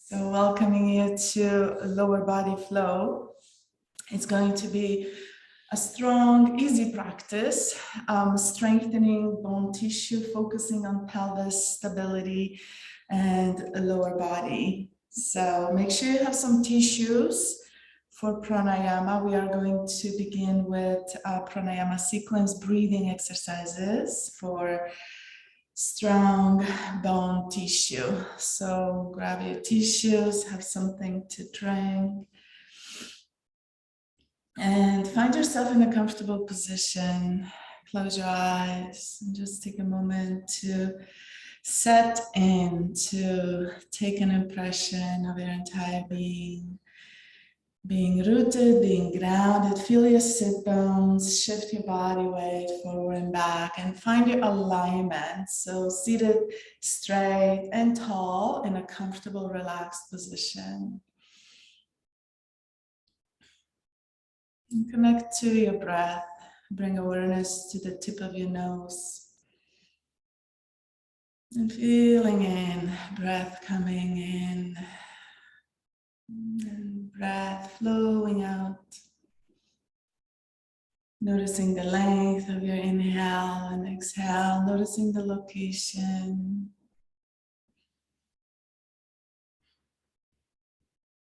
So welcoming you to lower body flow. It's going to be a strong, easy practice, strengthening bone tissue, focusing on pelvis stability and lower body. So make sure you have some tissues for pranayama. We are going to begin with pranayama sequence breathing exercises for strong bone tissue. So grab your tissues, have something to drink, and find yourself in a comfortable position. Close your eyes and just take a moment to set in, to take an impression of your entire being. Being rooted, being grounded, feel your sit bones, shift your body weight forward and back, and find your alignment. So seated straight and tall in a comfortable, relaxed position. And connect to your breath. Bring awareness to the tip of your nose. And feeling in, breath coming in. And breath flowing out. Noticing the length of your inhale and exhale, noticing the location.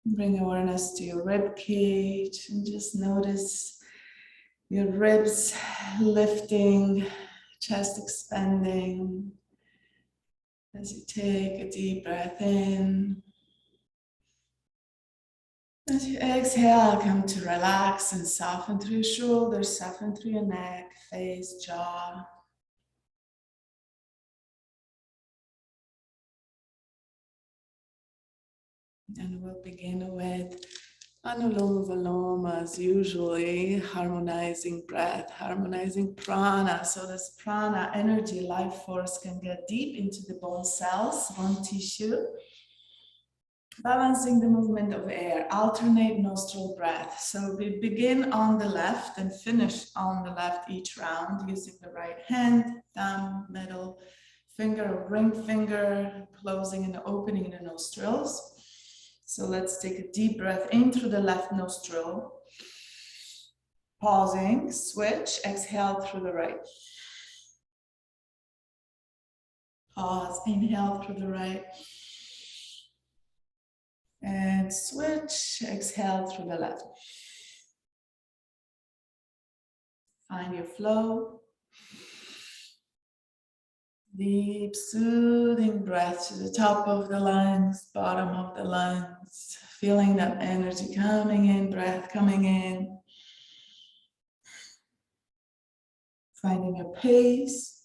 Bring awareness to your rib cage and just notice your ribs lifting, chest expanding as you take a deep breath in. As you exhale, come to relax and soften through your shoulders, soften through your neck, face, jaw. And we'll begin with Anuloma Viloma as usually, harmonizing breath, harmonizing prana. So this prana, energy, life force can get deep into the bone cells, bone tissue. Balancing the movement of air, alternate nostril breath. So we begin on the left and finish on the left each round using the right hand, thumb, middle finger, or ring finger, closing and opening the nostrils. So let's take a deep breath in through the left nostril. Pausing, switch, exhale through the right. Pause, inhale through the right. And switch, exhale through the left. Find your flow. Deep, soothing breath to the top of the lungs, bottom of the lungs. Feeling that energy coming in, breath coming in. Finding your pace.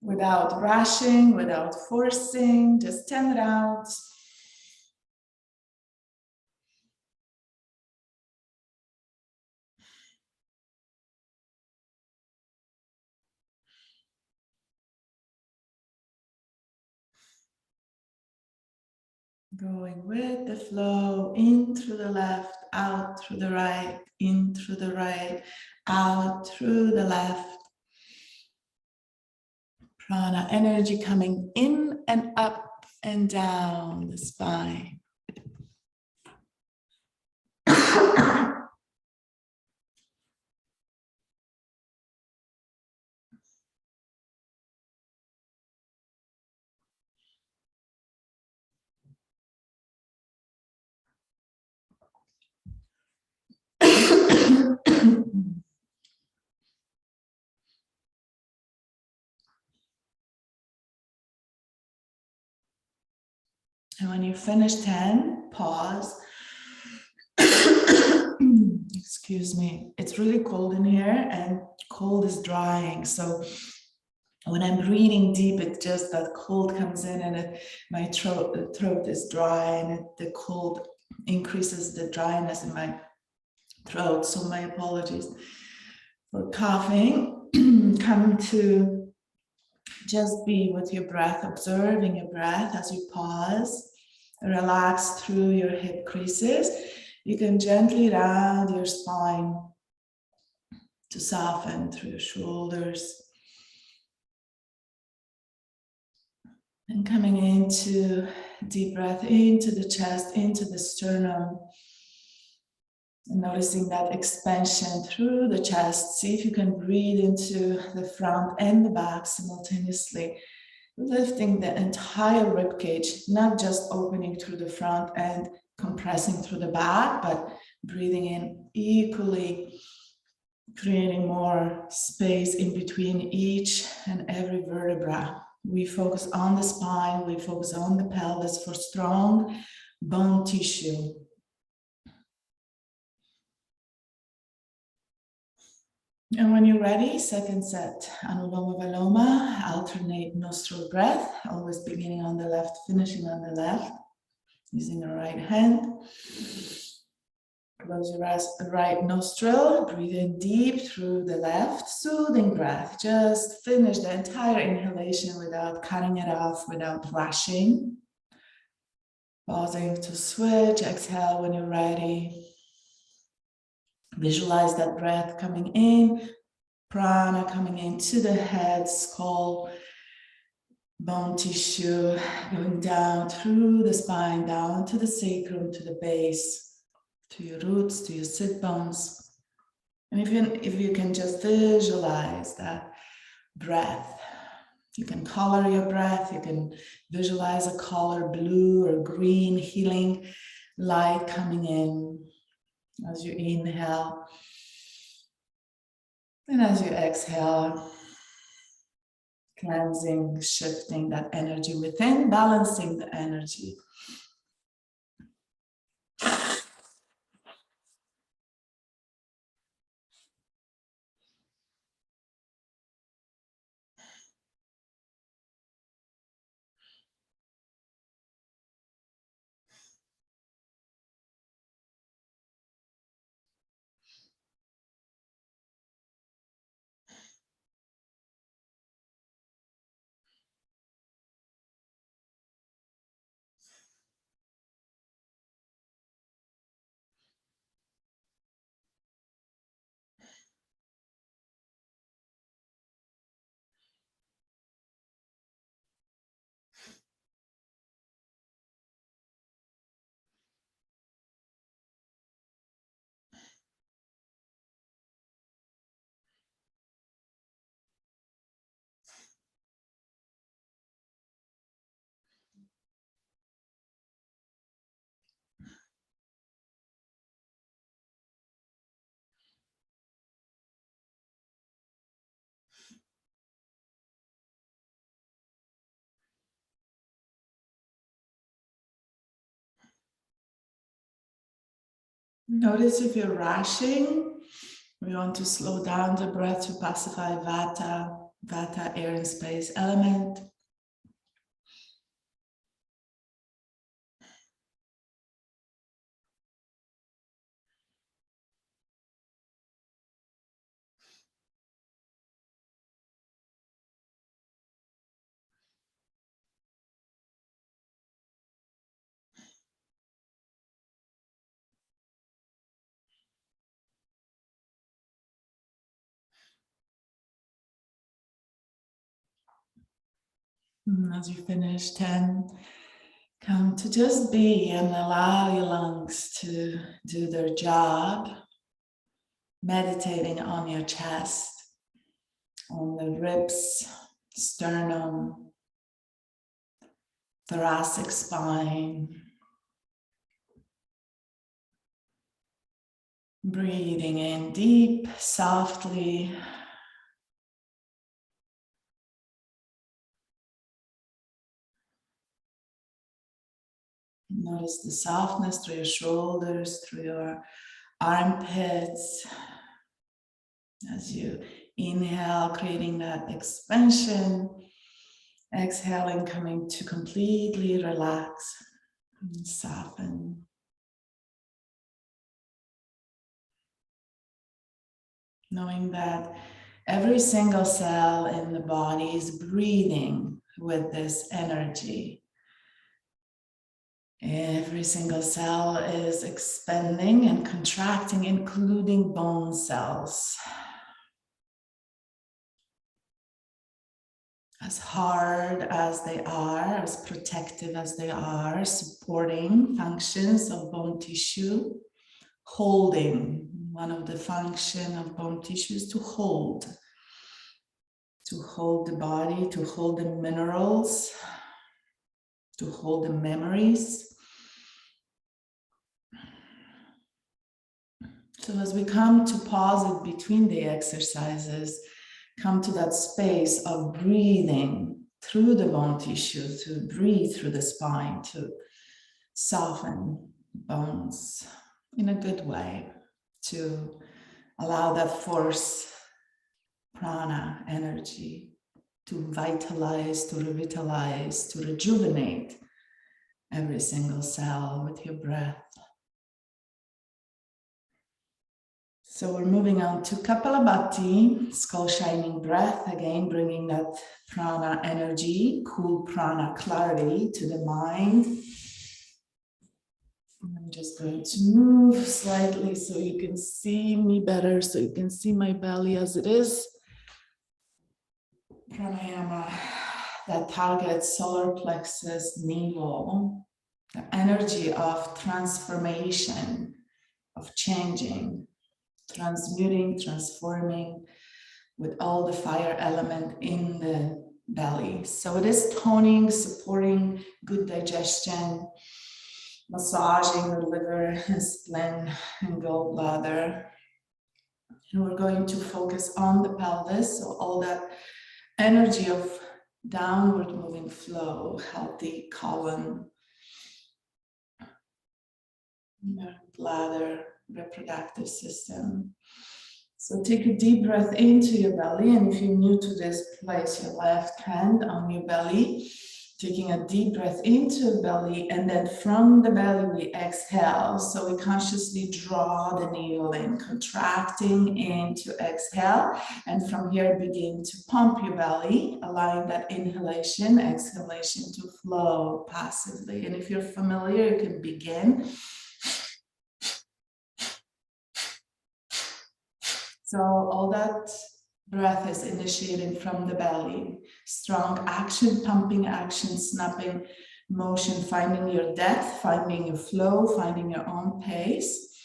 Without rushing, without forcing, just 10 rounds. Going with the flow, in through the left, out through the right, in through the right, out through the left. Prana energy coming in and up and down the spine. And when you finish 10, pause. Excuse me. It's really cold in here and cold is drying. So when I'm breathing deep, it's just that cold comes in and my throat is dry and the cold increases the dryness in my throat. So my apologies for coughing. Come to just be with your breath, observing your breath as you pause. Relax through your hip creases. You can gently round your spine to soften through your shoulders. And coming into deep breath into the chest, into the sternum. And noticing that expansion through the chest. See if you can breathe into the front and the back simultaneously. Lifting the entire rib cage, not just opening through the front and compressing through the back, but breathing in equally, creating more space in between each and every vertebra. We focus on the spine, we focus on the pelvis for strong bone tissue. And when you're ready, second set, Anuloma Viloma, alternate nostril breath, always beginning on the left, finishing on the left, using the right hand. Close your right nostril, breathe in deep through the left, soothing breath. Just finish the entire inhalation without cutting it off, without rushing. Pausing to switch, exhale when you're ready. Visualize that breath coming in, prana coming into the head, skull, bone tissue, going down through the spine, down to the sacrum, to the base, to your roots, to your sit bones. And if you can just visualize that breath, you can color your breath, you can visualize a color, blue or green, healing light coming in as you inhale. And as you exhale, cleansing, shifting that energy within, balancing the energy. Notice if you're rushing, we want to slow down the breath to pacify Vata, Vata, air and space element. And as you finish, 10, come to just be and allow your lungs to do their job, meditating on your chest, on the ribs, sternum, thoracic spine. Breathing in deep, softly. Notice the softness through your shoulders, through your armpits. As you inhale, creating that expansion. Exhaling, coming to completely relax and soften. Knowing that every single cell in the body is breathing with this energy. Every single cell is expanding and contracting, including bone cells. as hard as they are, as protective as they are, supporting functions of bone tissue, holding. One of the function of bone tissue is to hold the body, to hold the minerals, to hold the memories. So as we come to pause it between the exercises, come to that space of breathing through the bone tissue, to breathe through the spine, to soften bones in a good way, to allow that force, prana, energy, to vitalize, to revitalize, to rejuvenate every single cell with your breath. So we're moving on to Kapalabhati, skull shining breath, again bringing that prana energy, cool prana clarity to the mind. I'm just going to move slightly so you can see me better, so you can see my belly as it is. Pranayama that targets solar plexus, navel, the energy of transformation, of changing, transmuting, transforming with all the fire element in the belly. So it is toning, supporting good digestion, massaging the liver and spleen and gallbladder. And we're going to focus on the pelvis, so all that energy of downward moving flow, healthy colon, bladder, reproductive system. So take a deep breath into your belly, and if you're new to this, place your left hand on your belly, taking a deep breath into the belly, and then from the belly we exhale. So we consciously draw the navel in, contracting into exhale, and from here begin to pump your belly, allowing that inhalation, exhalation to flow passively. And if you're familiar, you can begin. So all that breath is initiated from the belly. Strong action, pumping action, snapping motion, finding your depth, finding your flow, finding your own pace.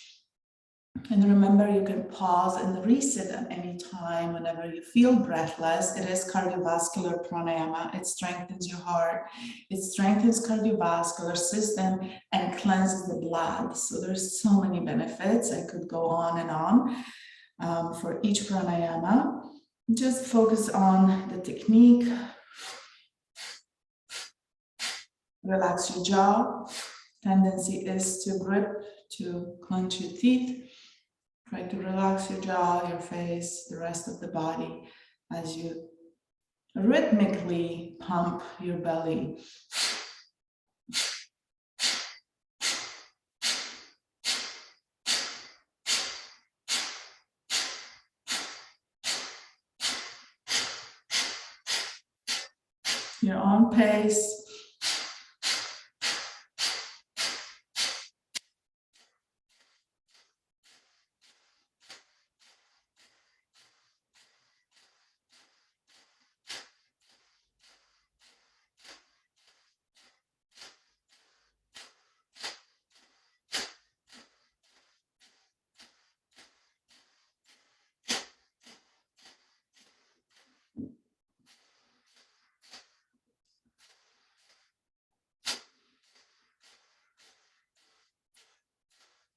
And remember, you can pause and reset at any time whenever you feel breathless. It is cardiovascular pranayama. It strengthens your heart. It strengthens cardiovascular system and cleanses the blood. So there's so many benefits. I could go on and on. For each pranayama, just focus on the technique. Relax your jaw. Tendency is to grip, to clench your teeth. Try to relax your jaw, your face, the rest of the body as you rhythmically pump your belly. Your own pace.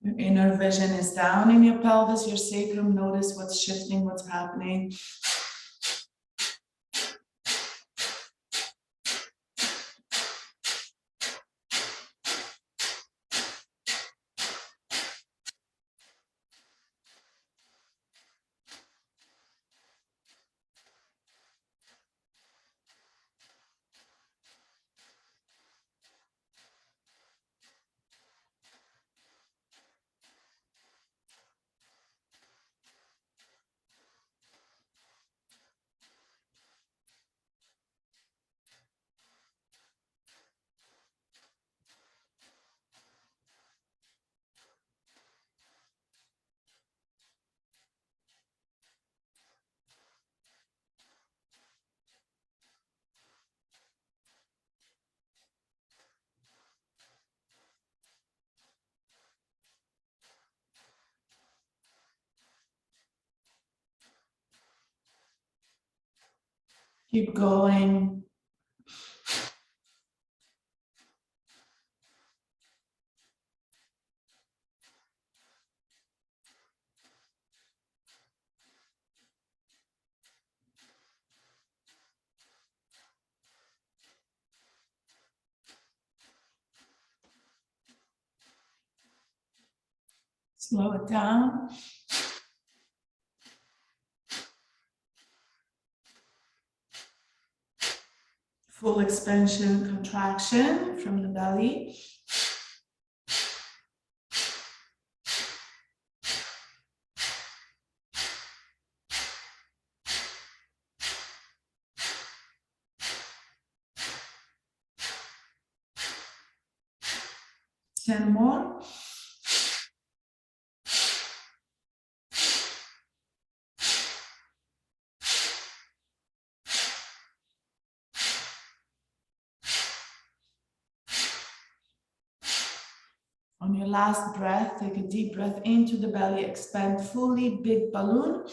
Your inner vision is down in your pelvis, your sacrum. Notice what's shifting, what's happening. Keep going. Slow it down. Full expansion, contraction from the belly. Ten more. On your last breath, take a deep breath into the belly, expand fully, big balloon.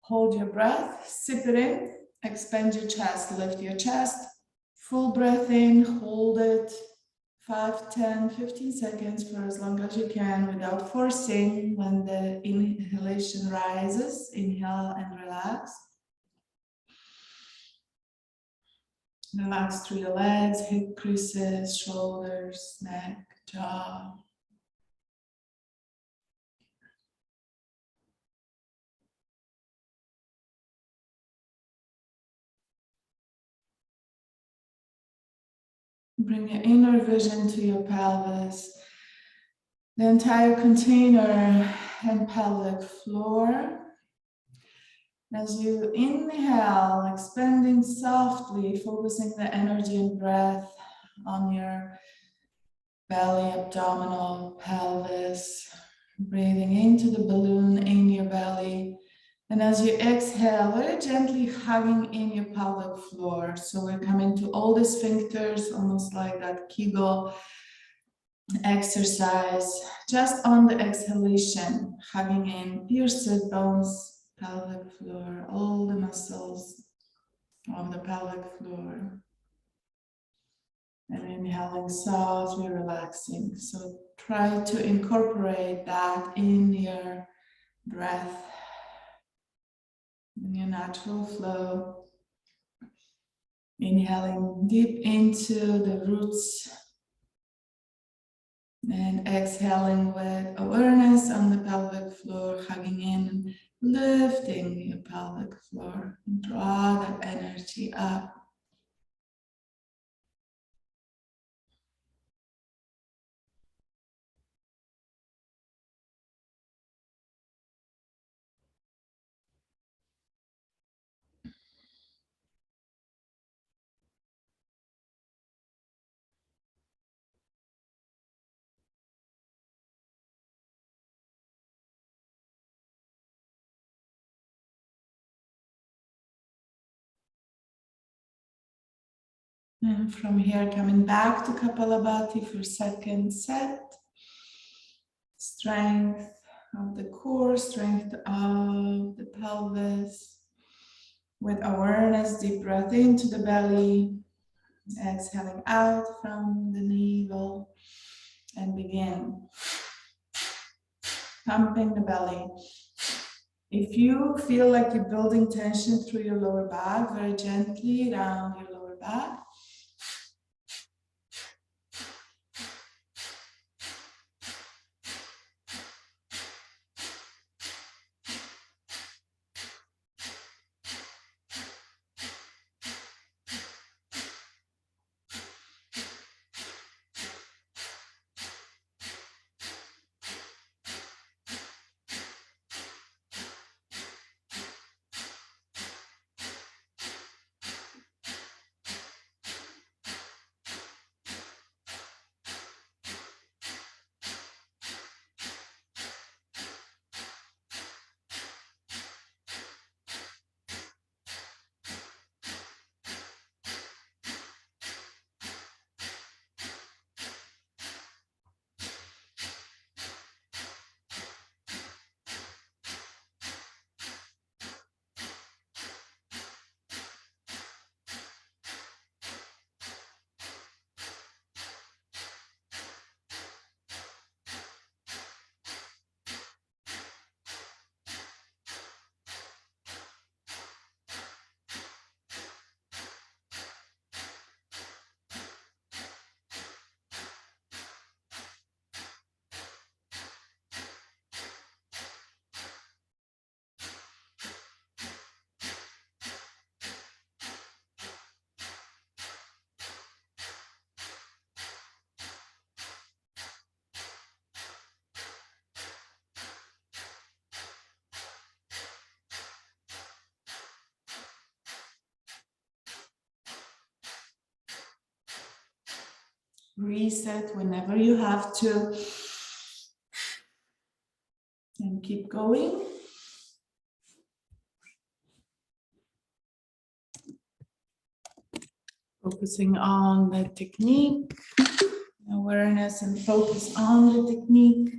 Hold your breath, sip it in, expand your chest, lift your chest. Full breath in, hold it. 5, 10, 15 seconds for as long as you can without forcing. When the inhalation rises, inhale and relax. Relax through your legs, hip creases, shoulders, neck, jaw. Bring your inner vision to your pelvis, the entire container and pelvic floor. As you inhale, expanding softly, focusing the energy and breath on your belly, abdominal, pelvis, breathing into the balloon in your belly. And as you exhale, very gently hugging in your pelvic floor. So we're coming to all the sphincters, almost like that Kegel exercise. Just on the exhalation, hugging in your sit bones, pelvic floor, all the muscles of the pelvic floor. And inhaling softly, relaxing. So try to incorporate that in your breath, in your natural flow. Inhaling deep into the roots and exhaling with awareness on the pelvic floor, hugging in and lifting your pelvic floor. Draw that energy up. And from here, coming back to Kapalabhati for second set. Strength of the core, strength of the pelvis. With awareness, deep breath into the belly. Exhaling out from the navel. And begin pumping the belly. If you feel like you're building tension through your lower back, very gently round your lower back. Reset whenever you have to. And keep going. Focusing on the technique, awareness and focus on the technique.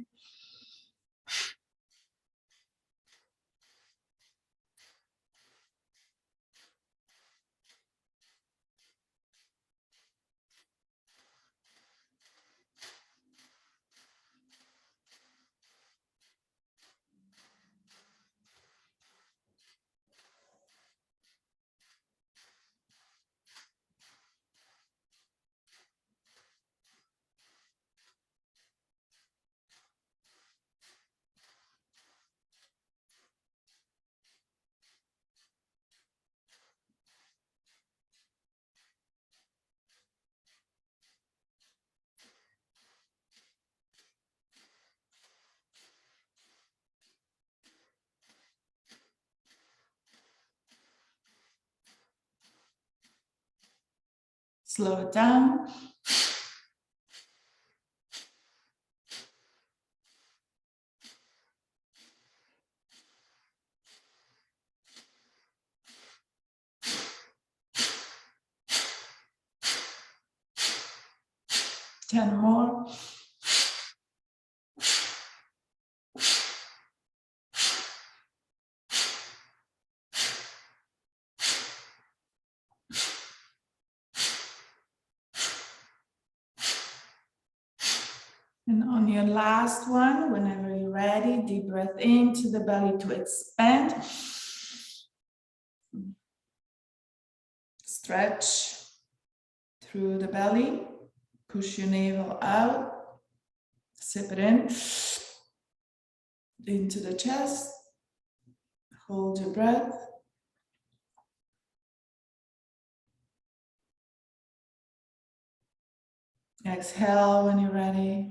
Slow it down. Ten more. And on your last one, whenever you're ready, deep breath into the belly to expand. Stretch through the belly. Push your navel out. Sip it in. Into the chest. Hold your breath. Exhale when you're ready.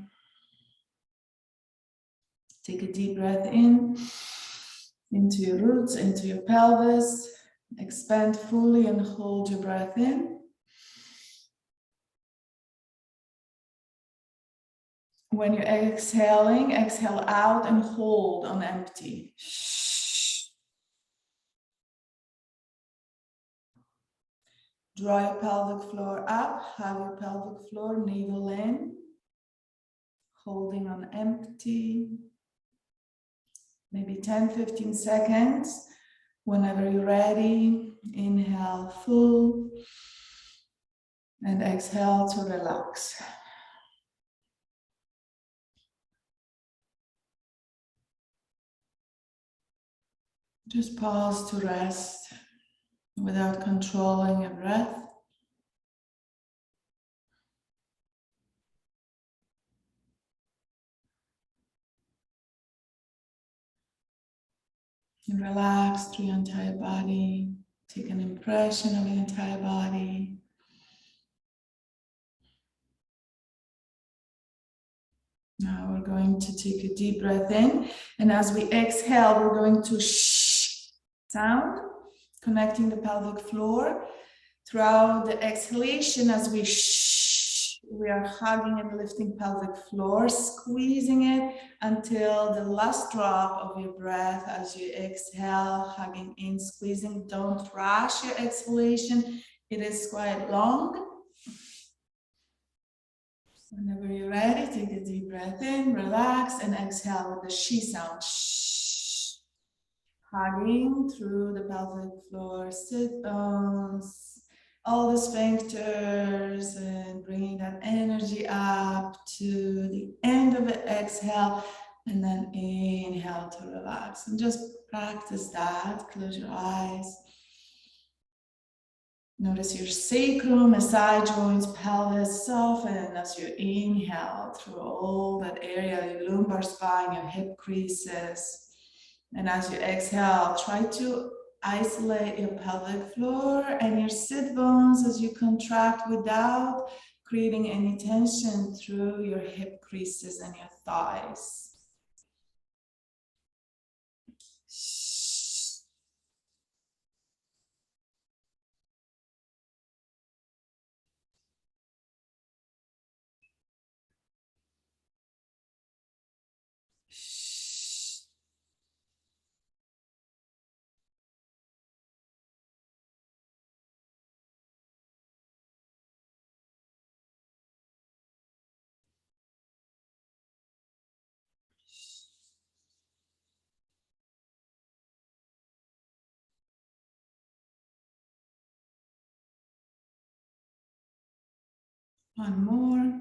Take a deep breath in, into your roots, into your pelvis. Expand fully and hold your breath in. When you're exhaling, exhale out and hold on empty. Draw your pelvic floor up, have your pelvic floor navel in, holding on empty. Maybe 10-15 seconds. Whenever you're ready, inhale full and exhale to relax. Just pause to rest without controlling your breath. And relax through your entire body. Take an impression of your entire body. Now we're going to take a deep breath in, and as we exhale, we're going to shh sound, connecting the pelvic floor. Throughout the exhalation, as we shh, we are hugging and lifting pelvic floor, squeezing it until the last drop of your breath as you exhale, hugging in, squeezing. Don't rush your exhalation. It is quite long. Whenever you're ready, take a deep breath in, relax, and exhale with the she sound. Shh. Hugging through the pelvic floor, sit bones, all the sphincters, and bringing that energy up to the end of the exhale, and then inhale to relax. And just practice that. Close your eyes. Notice your sacrum, side joints, pelvis soften as you inhale through all that area, your lumbar spine, your hip creases. And as you exhale, try to isolate your pelvic floor and your sit bones as you contract without creating any tension through your hip creases and your thighs. One more.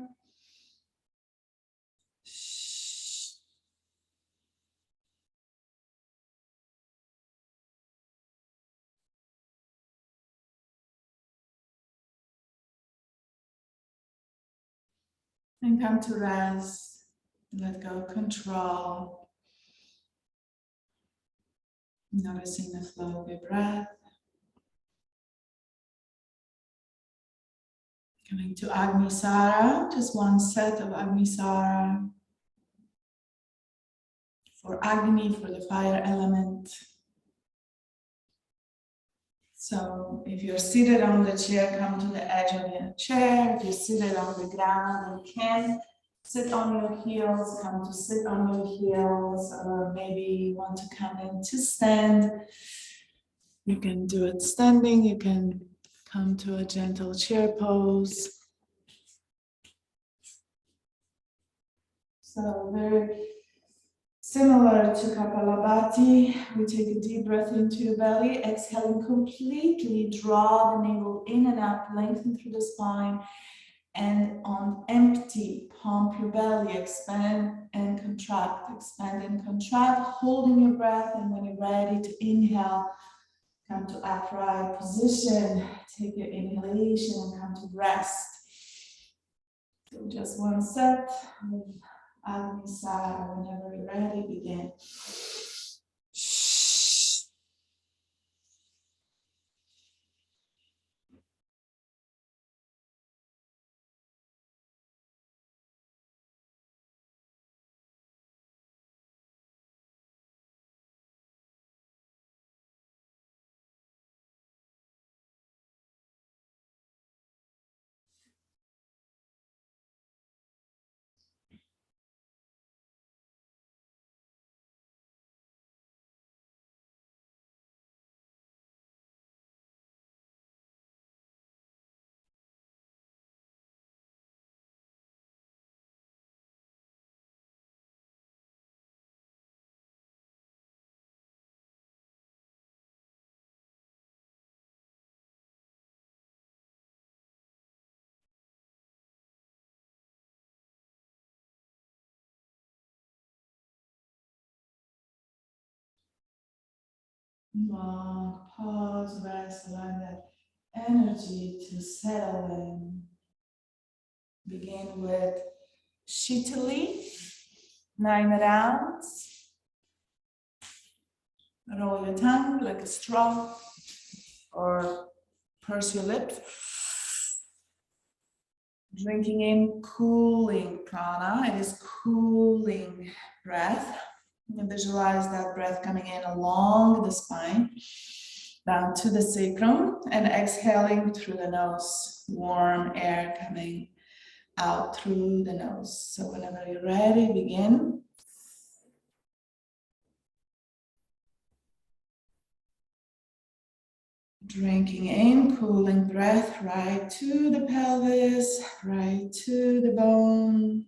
And come to rest. Let go of control. Noticing the flow of your breath. Coming to Agni Sara, just one set of Agni Sara. For Agni, for the fire element. So if you're seated on the chair, come to the edge of your chair. If you're seated on the ground, you can sit on your heels, come to sit on your heels, or maybe you want to come in to stand. You can do it standing, you can come to a gentle chair pose. So very similar to Kapalabhati, we take a deep breath into your belly, exhaling completely, draw the navel in and up, lengthen through the spine, and on empty, pump your belly, expand and contract, holding your breath, and when you're ready to inhale, come to upright position, take your inhalation and come to rest. So just one set. Agni Sara, whenever you're ready, begin. Long pause, rest, allow that energy to settle in. Begin with Shitali, 9 rounds. Roll your tongue like a straw or purse your lips. Drinking in cooling prana, it is cooling breath. And visualize that breath coming in along the spine, down to the sacrum, and exhaling through the nose. Warm air coming out through the nose. So whenever you're ready, begin. Drinking in, cooling breath right to the pelvis, right to the bone.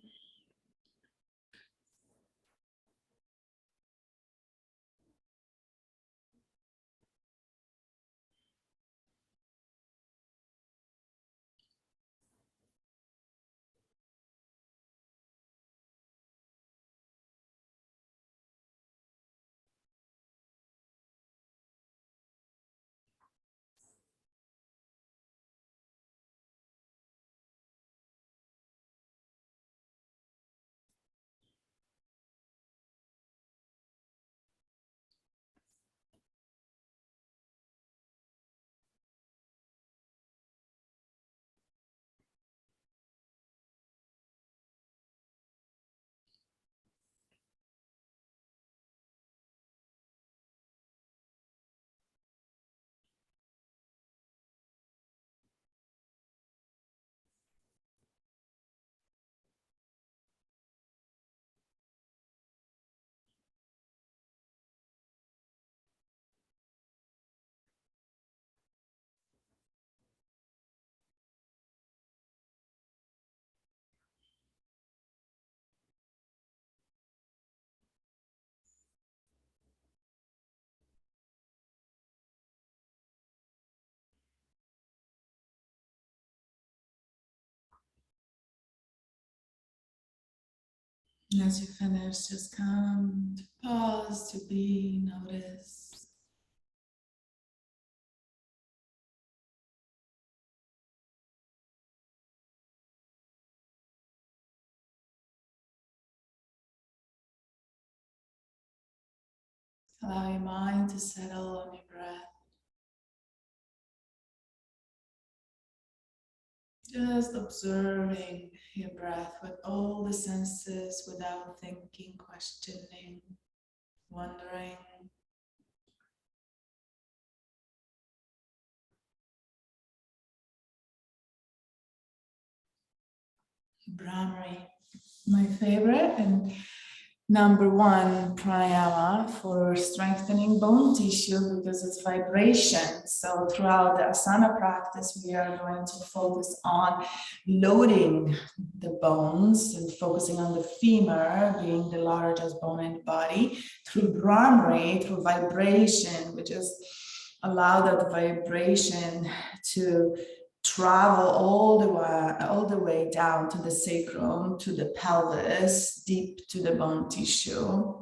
As you finish, just come to pause, to be, notice. Allow your mind to settle on your breath. Just observing your breath with all the senses without thinking, questioning, wondering. Brahmari, my favorite and number one pranayama for strengthening bone tissue because it's vibration. So throughout the asana practice, we are going to focus on loading the bones and focusing on the femur being the largest bone in the body through Brahmari, through vibration, which is allow that vibration to travel all the way down to the sacrum, to the pelvis, deep to the bone tissue.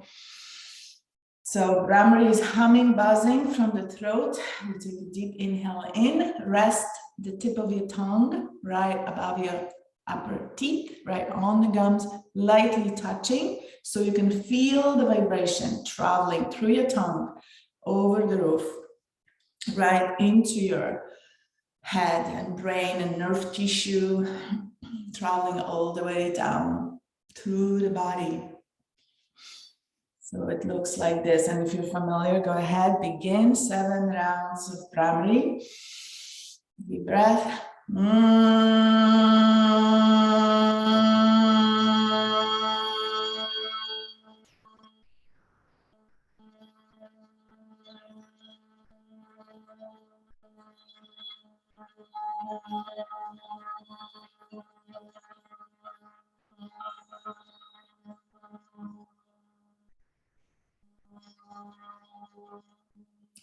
So Brahmari is humming, buzzing from the throat. You take a deep inhale in, rest the tip of your tongue right above your upper teeth, right on the gums, lightly touching, so you can feel the vibration traveling through your tongue, over the roof, right into your head and brain and nerve tissue, traveling all the way down through the body. So it looks like this. And if you're familiar, go ahead, begin 7 rounds of Brahmari. Deep breath.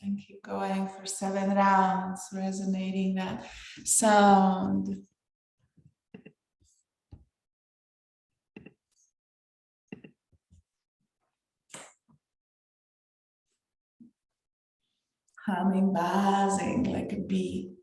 And keep going for 7 rounds, resonating that sound. Humming, buzzing like a bee.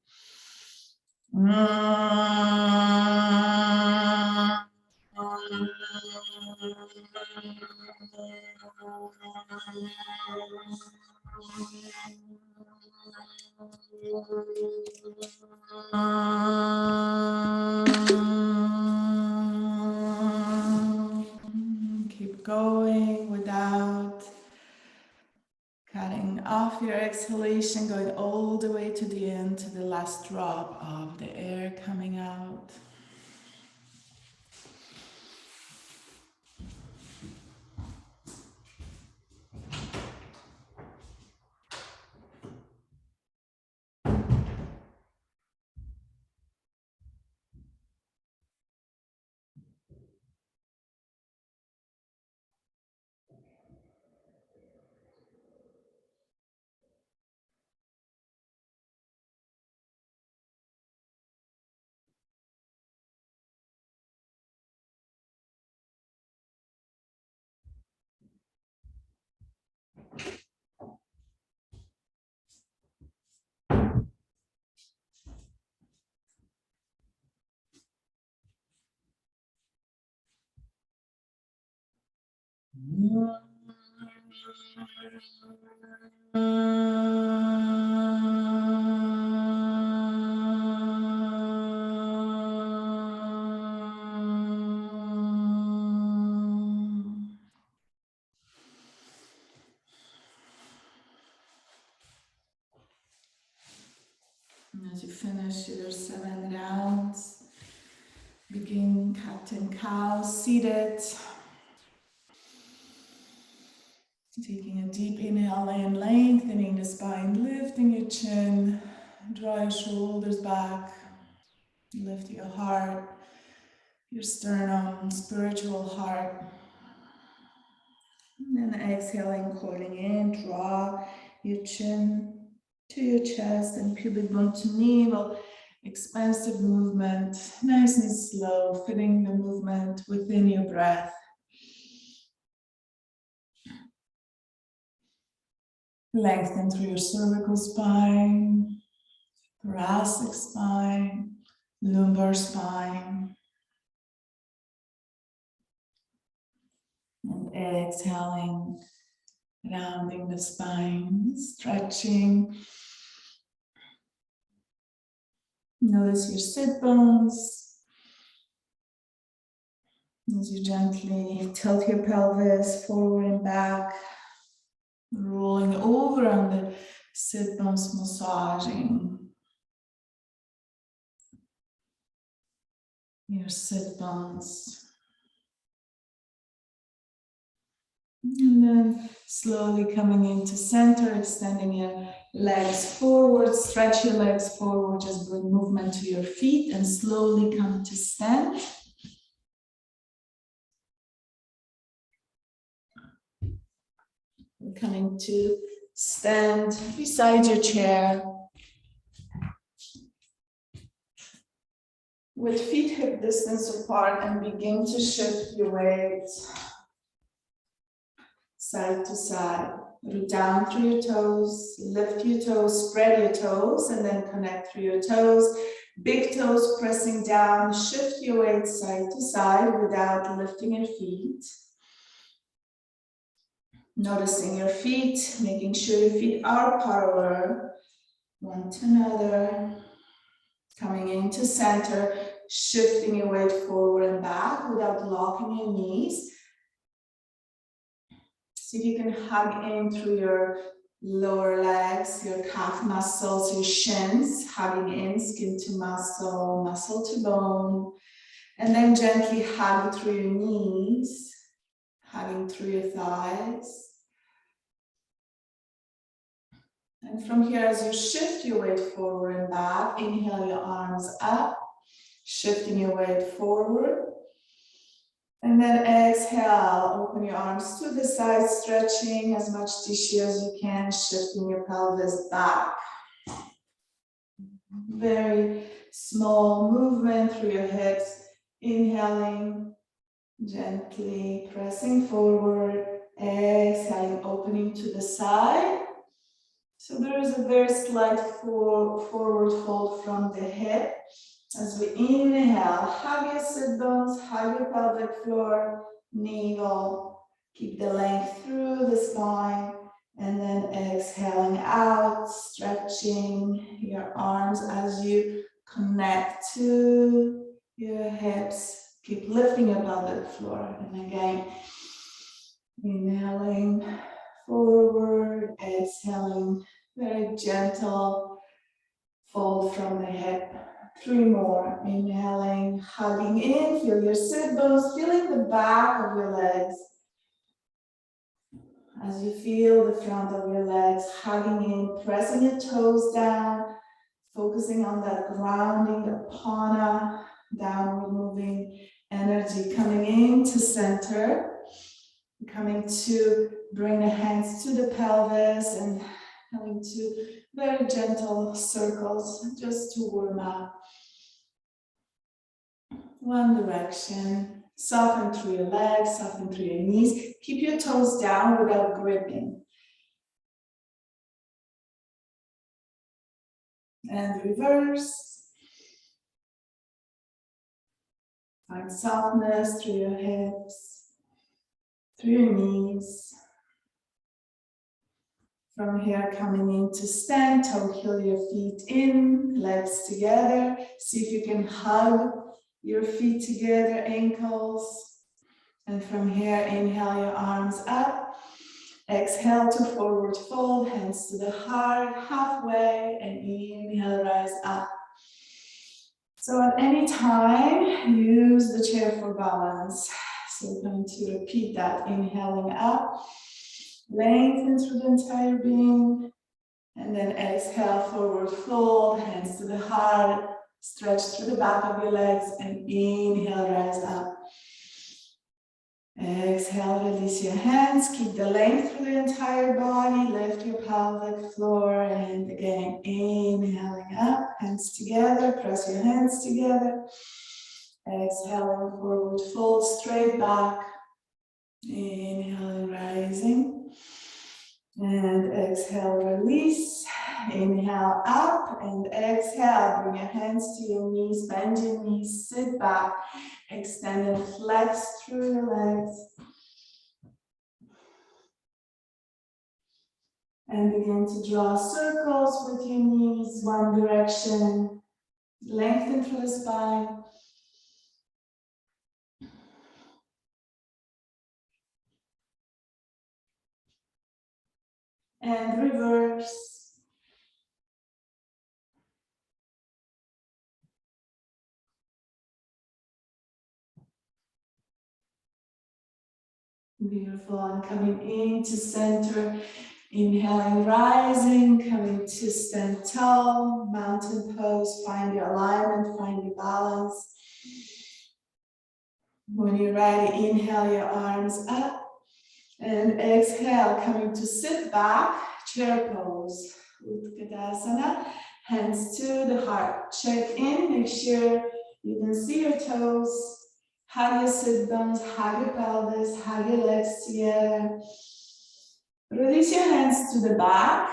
Keep going without cutting off your exhalation, going all the way to the end, to the last drop of the air coming out. As you finish your 7 rounds, begin cat and cow seated. Taking a deep inhale in, lengthening the spine, lifting your chin, draw your shoulders back, lift your heart, your sternum, spiritual heart. And then exhaling, coiling in, draw your chin to your chest and pubic bone to navel. Expansive movement, nice and slow, fitting the movement within your breath. Lengthen through your cervical spine, thoracic spine, lumbar spine. And exhaling, rounding the spine, stretching. Notice your sit bones as you gently tilt your pelvis forward and back, rolling over on the sit bones, massaging your sit bones. And then slowly coming into center, extending your legs forward, stretch your legs forward, just bring movement to your feet and slowly come to stand. We're coming to stand beside your chair with feet hip distance apart and begin to shift your weight side to side. Root down through your toes, lift your toes, spread your toes, and then connect through your toes. Big toes pressing down, shift your weight side to side without lifting your feet. Noticing your feet, making sure your feet are parallel one to another. Coming into center, shifting your weight forward and back without locking your knees. See if you can hug in through your lower legs, your calf muscles, your shins, hugging in, skin to muscle, muscle to bone. And then gently hug through your knees, hugging through your thighs. And from here, as you shift your weight forward and back, inhale your arms up, shifting your weight forward. And then exhale, open your arms to the side, stretching as much tissue as you can, shifting your pelvis back. Very small movement through your hips, inhaling, gently pressing forward, exhaling, opening to the side. So there is a very slight forward fold from the hip. As we inhale, hug your sit bones, hug your pelvic floor, navel, keep the length through the spine, and then exhaling out, stretching your arms as you connect to your hips. Keep lifting your pelvic floor, and again, inhaling forward, exhaling, very gentle fold from the hip. 3 more, inhaling, hugging in, feel your sit bones, feeling the back of your legs. As you feel the front of your legs, hugging in, pressing your toes down, focusing on that grounding, the prana, downward moving energy coming into center, coming to bring the hands to the pelvis and coming to very gentle circles just to warm up. One direction, soften through your legs, soften through your knees. Keep your toes down without gripping. And reverse. Find softness through your hips, through your knees. From here, coming into stand, toe heel your feet in, legs together. See if you can hug your feet together, ankles. And from here, inhale your arms up. Exhale to forward fold, hands to the heart, halfway, and inhale, rise up. So at any time, use the chair for balance. So we're going to repeat that, inhaling up, lengthen through the entire being, and then exhale, forward fold, hands to the heart, stretch through the back of your legs, and inhale, rise up. Exhale, release your hands, keep the length through the entire body, lift your pelvic floor, and again, inhaling up, hands together, press your hands together. Exhaling, forward fold, straight back. Inhaling, rising. And exhale, release. Inhale up and exhale. Bring your hands to your knees, bend your knees, sit back, extend and flex through your legs. And begin to draw circles with your knees, one direction. Lengthen through the spine. And reverse. Beautiful. And coming into center. Inhaling, rising, coming to stand tall, mountain pose, find your alignment, find your balance. When you're ready, inhale your arms up and exhale, coming to sit back, chair pose, Utkatasana, hands to the heart. Check in, make sure you can see your toes, hug your sit bones, hug your pelvis, hug your legs together. Release your hands to the back,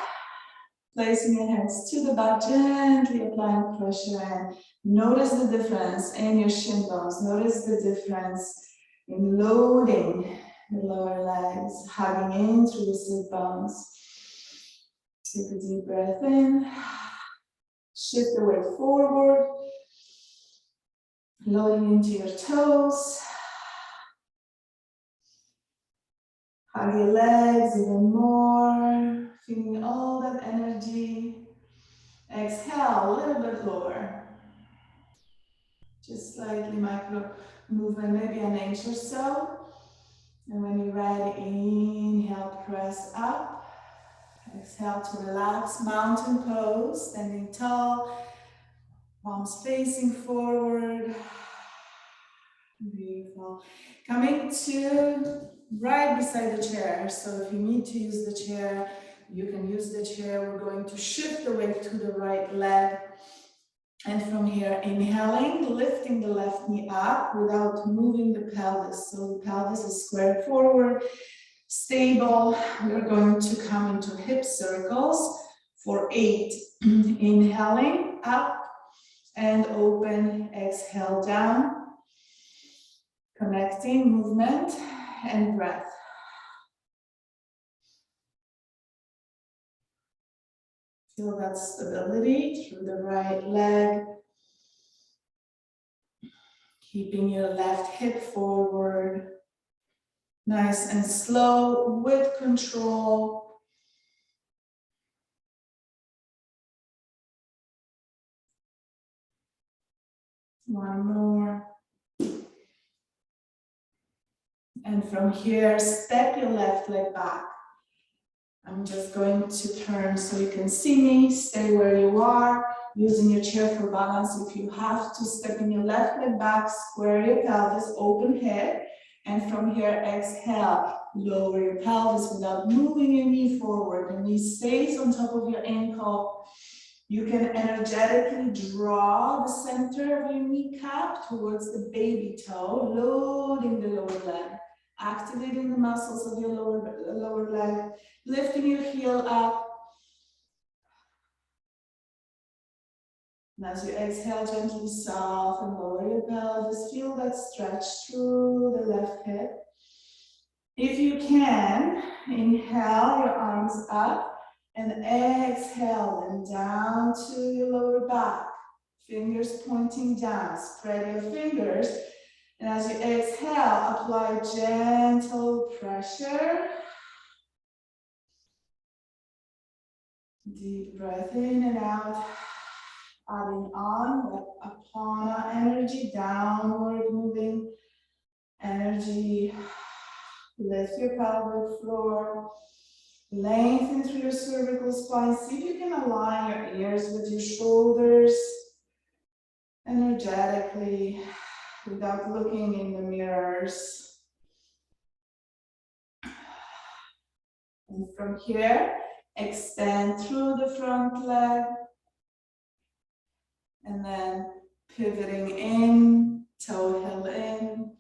placing your hands to the back, gently applying pressure and notice the difference in your shin bones. Notice the difference in loading the lower legs, hugging in through the sit bones. Take a deep breath in, shift the weight forward, loading into your toes. Hug your legs even more, feeling all that energy. Exhale, a little bit lower. Just slightly micro movement, maybe an inch or so. And when you're ready, inhale, press up. Exhale to relax, mountain pose, standing tall, palms facing forward. Beautiful. Coming to right beside the chair. So if you need to use the chair, you can use the chair. We're going to shift the weight to the right leg. And from here, inhaling, lifting the left knee up without moving the pelvis. So the pelvis is squared forward, stable. We're going to come into hip circles for 8. Inhaling, up and open. Exhale, down. Connecting movement and breath. Feel that stability through the right leg. Keeping your left hip forward. Nice and slow with control. One more. And from here, step your left leg back. I'm just going to turn so you can see me. Stay where you are, using your chair for balance. If you have to, step in your left leg back, square your pelvis, open hip. And from here, exhale, lower your pelvis without moving your knee forward. The knee stays on top of your ankle. You can energetically draw the center of your kneecap towards the baby toe, loading the lower leg, activating the muscles of your lower leg, lifting your heel up. And as you exhale, gently soften, lower your pelvis. Feel that stretch through the left hip. If you can, inhale your arms up and exhale them down to your lower back. Fingers pointing down. Spread your fingers. And as you exhale, apply gentle pressure. Deep breath in and out. Adding on that apana energy, downward moving energy. Lift your pelvic floor. Lengthen through your cervical spine. See if you can align your ears with your shoulders energetically without looking in the mirrors. And from here, extend through the front leg. And then pivoting in, toe heel in.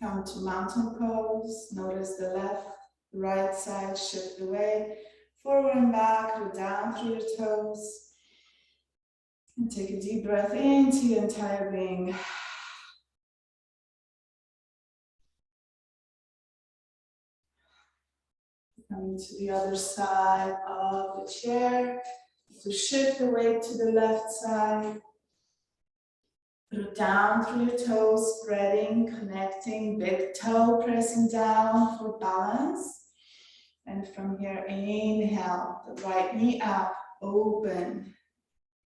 Come to mountain pose. Notice the left, right side, shift the weight, forward and back, or down through your toes. And take a deep breath into your entire being. Coming to the other side of the chair. So shift the weight to the left side. Down through your toes, spreading, connecting, big toe pressing down for balance. And from here, inhale, the right knee up, open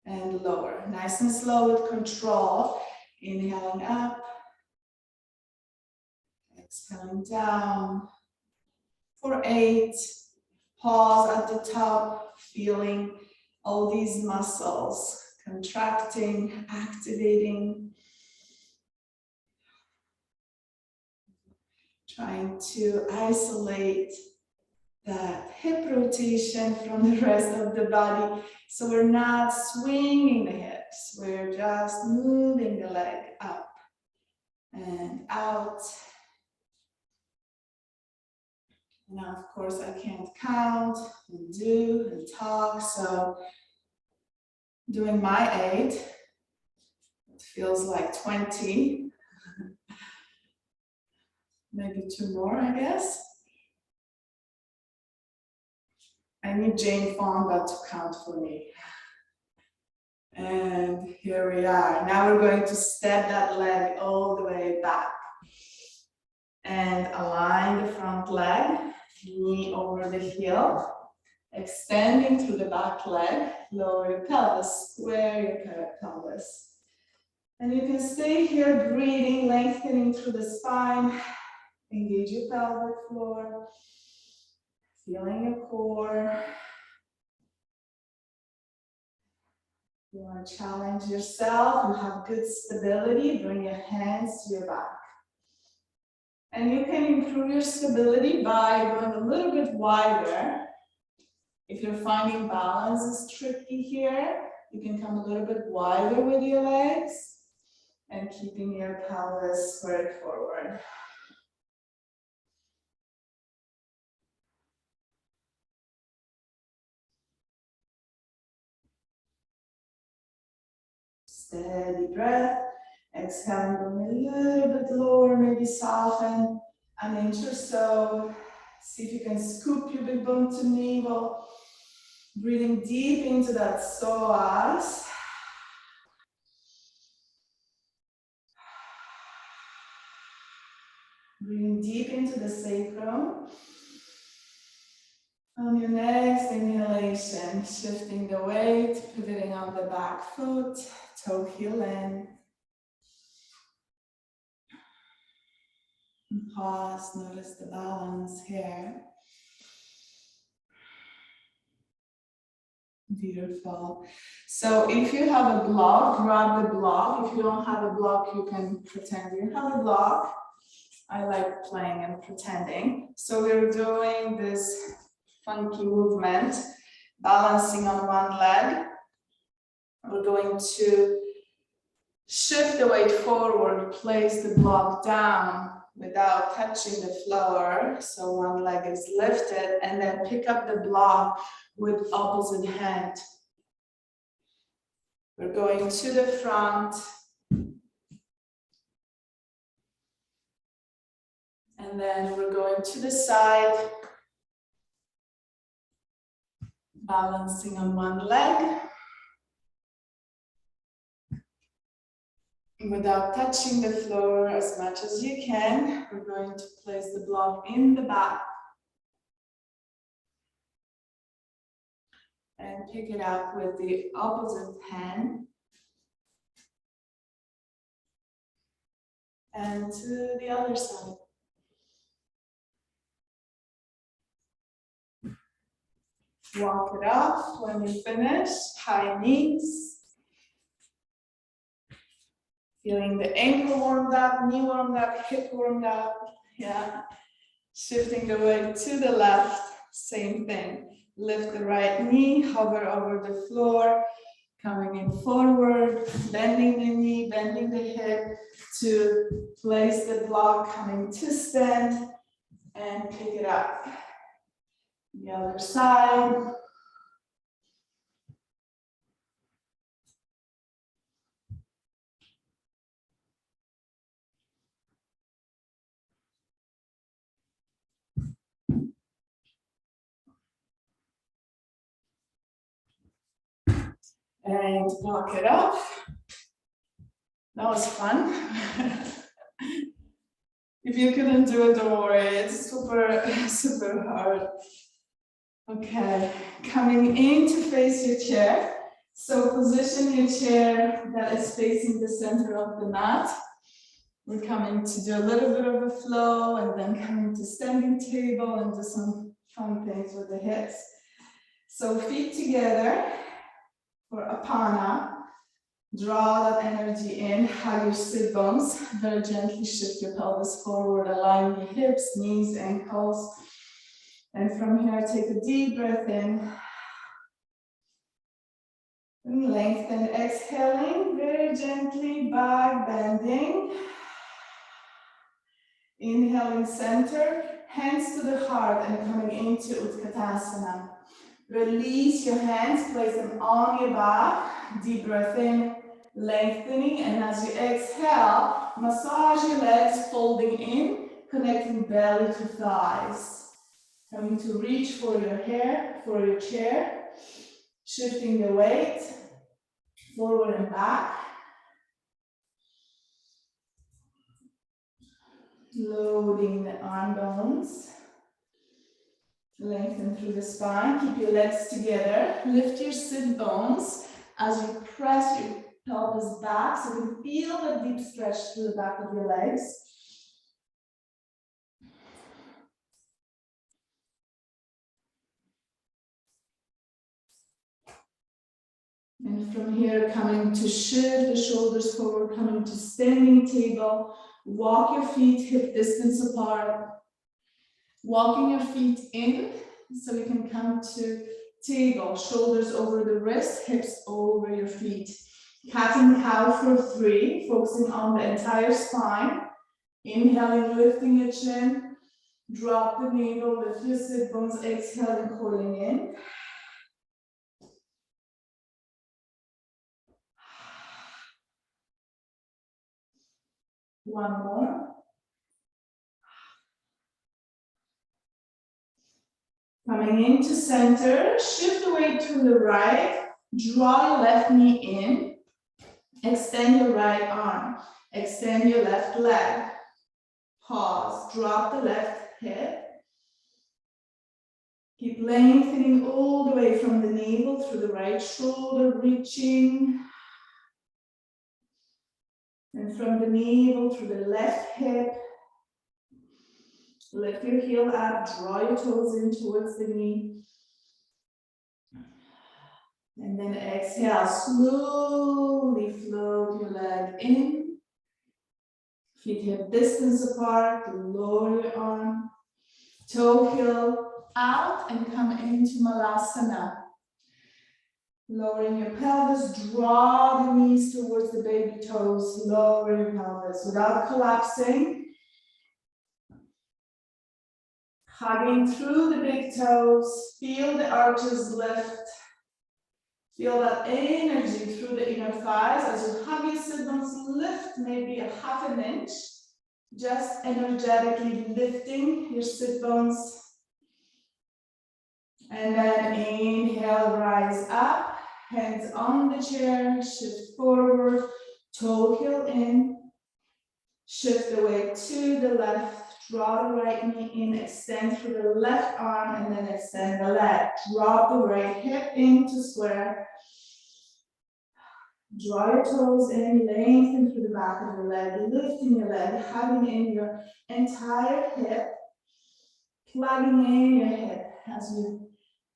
and lower. Nice and slow with control. Inhaling up, exhaling down. For 8, pause at the top, feeling all these muscles contracting, activating. Trying to isolate that hip rotation from the rest of the body. So we're not swinging the hips, we're just moving the leg up and out. Now, of course, I can't count and do and talk, so doing my 8, it feels like 20. Maybe 2 more, I guess. I need Jane Fonda to count for me. And here we are. Now we're going to step that leg all the way back. And align the front leg, knee over the heel. Extending through the back leg, lower your pelvis, square your pelvis. And you can stay here breathing, lengthening through the spine. Engage your pelvic floor. Feeling your core. You want to challenge yourself and have good stability. Bring your hands to your back. And you can improve your stability by going a little bit wider. If you're finding balance is tricky here, you can come a little bit wider with your legs and keeping your pelvis squared forward. Steady breath. Exhaling, going a little bit lower, maybe soften an inch or so. See if you can scoop your big bone to navel. Breathing deep into that psoas. Breathing deep into the sacrum. On your next inhalation, shifting the weight, pivoting on the back foot, toe heel in. And pause, notice the balance here. Beautiful. So if you have a block, grab the block. If you don't have a block, you can pretend you have a block. I like playing and pretending. So we're doing this funky movement, balancing on one leg. We're going to shift the weight forward, place the block down without touching the floor. So one leg is lifted, and then pick up the block with opposite hand. We're going to the front. And then we're going to the side. Balancing on one leg. Without touching the floor as much as you can, we're going to place the block in the back. And pick it up with the opposite hand. And to the other side. Walk it off when you finish, high knees. Feeling the ankle warmed up, knee warmed up, hip warmed up. Yeah. Shifting the weight to the left, same thing. Lift the right knee, hover over the floor. Coming in forward, bending the knee, bending the hip to place the block, coming to stand and pick it up. The other side. And walk it up. That was fun. If you couldn't do it, don't worry. It's super, super hard. Okay, coming in to face your chair. So position your chair that is facing the center of the mat. We're coming to do a little bit of a flow and then coming to standing table and do some fun things with the hips. So feet together for Apana. Draw that energy in, hug your sit bones, very gently shift your pelvis forward, align your hips, knees, ankles. And from here, take a deep breath in. And lengthen, exhaling, very gently, back bending. Inhaling center, hands to the heart and coming into Utkatasana. Release your hands, place them on your back, deep breath in. Lengthening, and as you exhale, massage your legs, folding in, connecting belly to thighs. Coming to reach for your hair, for your chair, shifting the weight, forward and back. Loading the arm bones. Lengthen through the spine, keep your legs together, lift your sit bones as you press your pelvis back, so you can feel the deep stretch through the back of your legs. And from here, coming to shift the shoulders forward, coming to standing table, walk your feet hip distance apart, walking your feet in, so you can come to table, shoulders over the wrist, hips over your feet. Cat and cow for 3, focusing on the entire spine. Inhaling, lifting your chin. Drop the navel, lift your sit bones, exhaling, coiling in. One more. Coming into center, shift the weight to the right. Draw your left knee in. Extend your right arm. Extend your left leg. Pause. Drop the left hip. Keep lengthening all the way from the navel through the right shoulder, reaching. And from the navel through the left hip. Lift your heel up, draw your toes in towards the knee. And then exhale, slowly float your leg in. Feet hip distance apart, lower your arm. Toe heel out and come into Malasana. Lowering your pelvis, draw the knees towards the baby toes, lower your pelvis without collapsing. Hugging through the big toes, feel the arches lift. Feel that energy through the inner thighs as you hug your sit bones, lift maybe a half an inch. Just energetically lifting your sit bones. And then inhale, rise up, hands on the chair, shift forward, toe heel in. Shift the weight to the left. Draw the right knee in, extend through the left arm, and then extend the leg. Drop the right hip into square. Draw your toes in, lengthen through the back of your leg, lifting your leg, hugging in your entire hip, plugging in your hip as you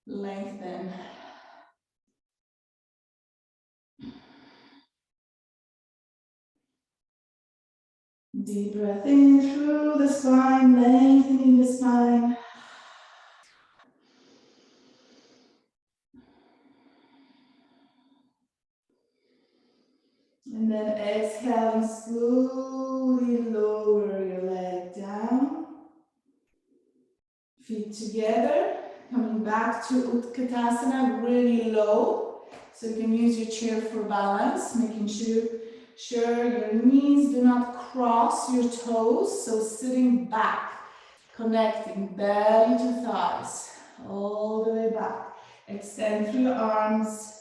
lengthen. Deep breath in through the spine, lengthening the spine. And then exhale and slowly lower your leg down. Feet together. Coming back to Utkatasana, really low. So you can use your chair for balance, making sure your knees do not cross your toes. So sitting back, connecting belly to thighs, all the way back. Extend through your arms.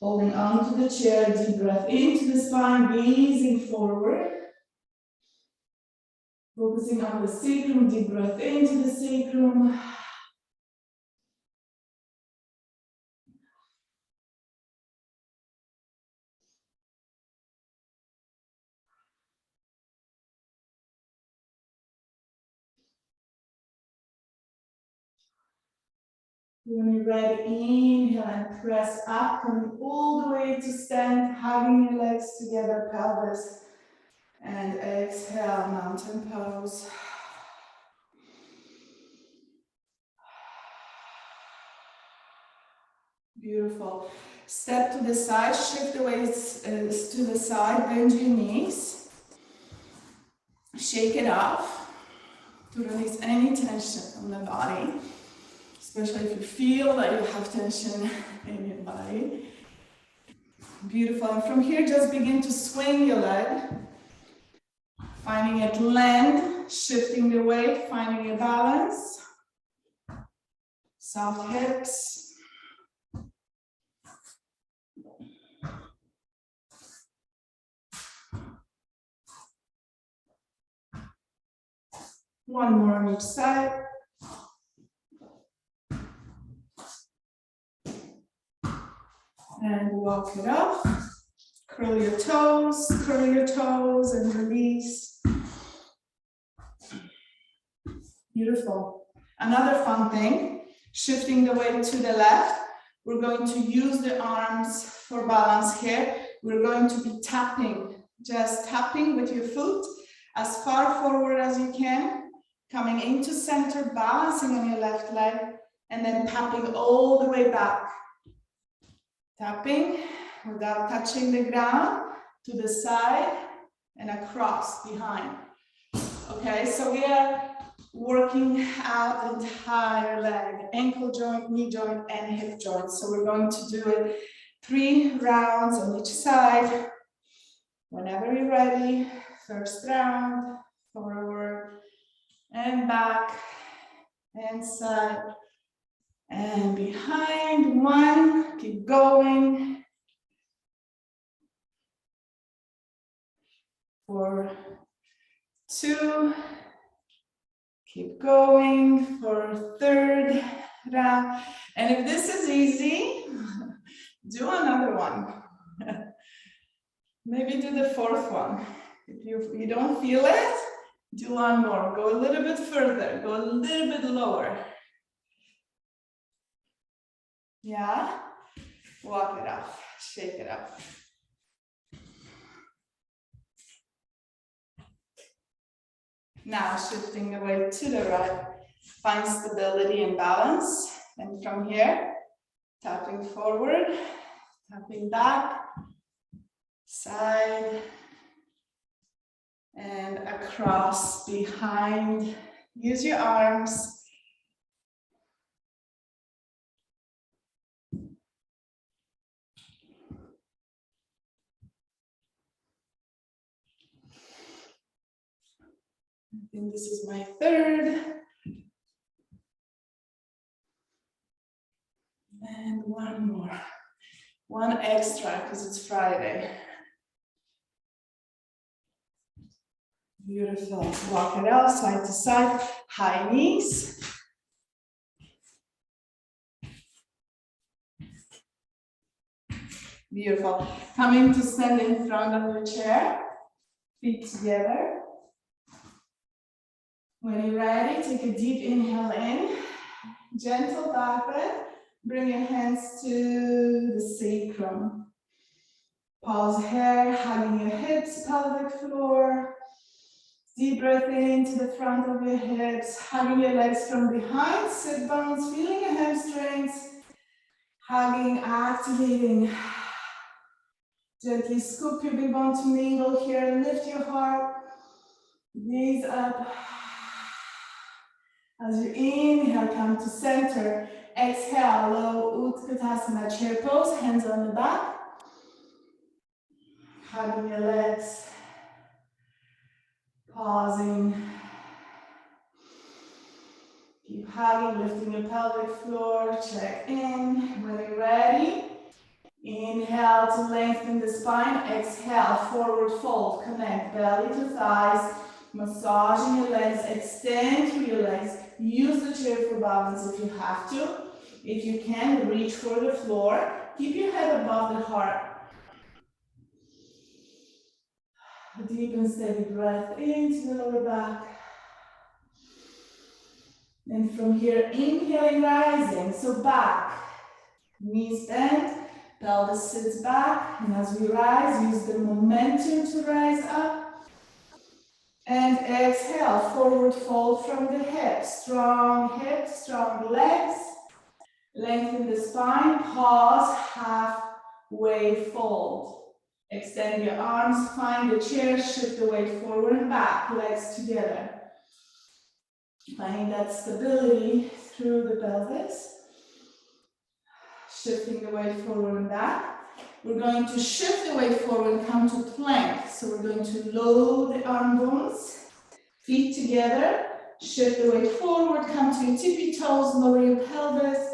Holding onto the chair, deep breath into the spine, gazing forward. Focusing on the sacrum, deep breath into the sacrum. When you're ready, inhale and press up, coming all the way to stand, hugging your legs together, pelvis. And exhale, mountain pose. Beautiful. Step to the side, shift the weights to the side, bend your knees. Shake it off to release any tension from the body, especially if you feel that you have tension in your body. Beautiful. And from here, just begin to swing your leg, finding it land, shifting the weight, finding your balance. Soft hips. One more on each side. And walk it up. Curl your toes and release. Beautiful. Another fun thing, shifting the weight to the left. We're going to use the arms for balance here. We're going to be tapping, just tapping with your foot as far forward as you can, coming into center, balancing on your left leg, and then tapping all the way back. Tapping without touching the ground, to the side and across behind. Okay, so we are working out the entire leg, ankle joint, knee joint, and hip joint. So we're going to do it 3 rounds on each side. Whenever you're ready, first round, forward and back and side and behind. 1, keep going. For 2, keep going for 3rd round. And if this is easy, do another one. Maybe do the 4th one. If you don't feel it, do one more. Go a little bit further, go a little bit lower. Yeah? Walk it off, shake it up. Now shifting the weight to the right, find stability and balance. And from here, tapping forward, tapping back, side, and across, behind. Use your arms. I think this is my 3rd. And one more. One extra because it's Friday. Beautiful. Walk it out side to side. High knees. Beautiful. Coming to stand in front of your chair. Feet together. When you're ready, take a deep inhale in. Gentle back breath. Bring your hands to the sacrum. Pause here, hugging your hips, pelvic floor. Deep breath into the front of your hips, hugging your legs from behind, sit bones, feeling your hamstrings. Hugging, activating. Gently scoop your big bone to navel here. Lift your heart. Gaze up. As you inhale, come to center. Exhale, low Utkatasana chair pose. Hands on the back. Hugging your legs. Pausing. Keep hugging, lifting your pelvic floor. Check in. When you're ready, inhale to lengthen the spine. Exhale, forward fold. Connect belly to thighs. Massaging your legs. Extend through your legs. Use the chair for balance if you have to. If you can, reach for the floor. Keep your head above the heart. A deep and steady breath into the lower back. And from here, inhaling, rising. So back, knees bent, pelvis sits back. And as we rise, use the momentum to rise up. And exhale, forward fold from the hips. Strong hips, strong legs. Lengthen the spine, pause, halfway fold. Extend your arms, find the chair, shift the weight forward and back, legs together. Finding that stability through the pelvis. Shifting the weight forward and back. We're going to shift the weight forward and come to plank. So we're going to lower the arm bones, feet together, shift the weight forward, come to your tippy toes, lower your pelvis.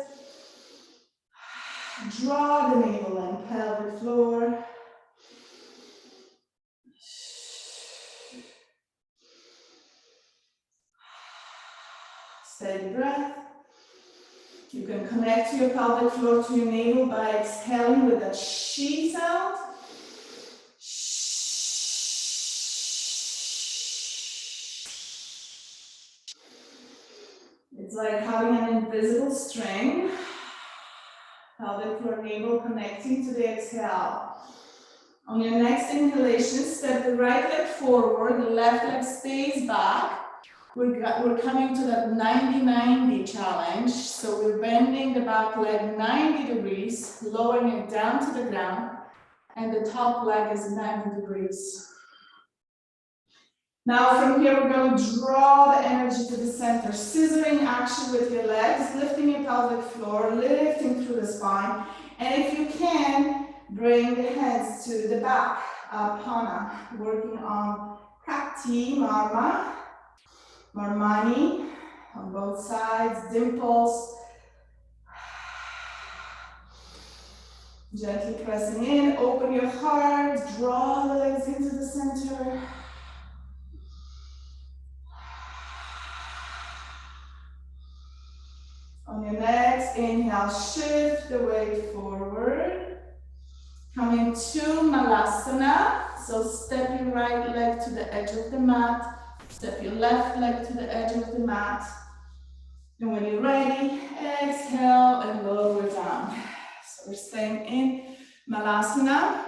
Draw the navel and pelvic floor. Steady breath. You can connect your pelvic floor to your navel by exhaling with that she sound. It's like having an invisible string. Pelvic floor, navel connecting to the exhale. On your next inhalation, step the right leg forward, the left leg stays back. We're coming to that 90-90 challenge. So we're bending the back leg 90 degrees, lowering it down to the ground, and the top leg is 90 degrees. Now from here, we're going to draw the energy to the center, scissoring action with your legs, lifting your pelvic floor, lifting through the spine. And if you can, bring the hands to the back, Apana, working on Prakti, Marma, Marmani, on both sides, dimples. Gently pressing in, open your heart, draw the legs into the center. On your next inhale, shift the weight forward. Coming to Malasana. So step your right leg to the edge of the mat. Step your left leg to the edge of the mat. And when you're ready, exhale and lower down. So we're staying in Malasana.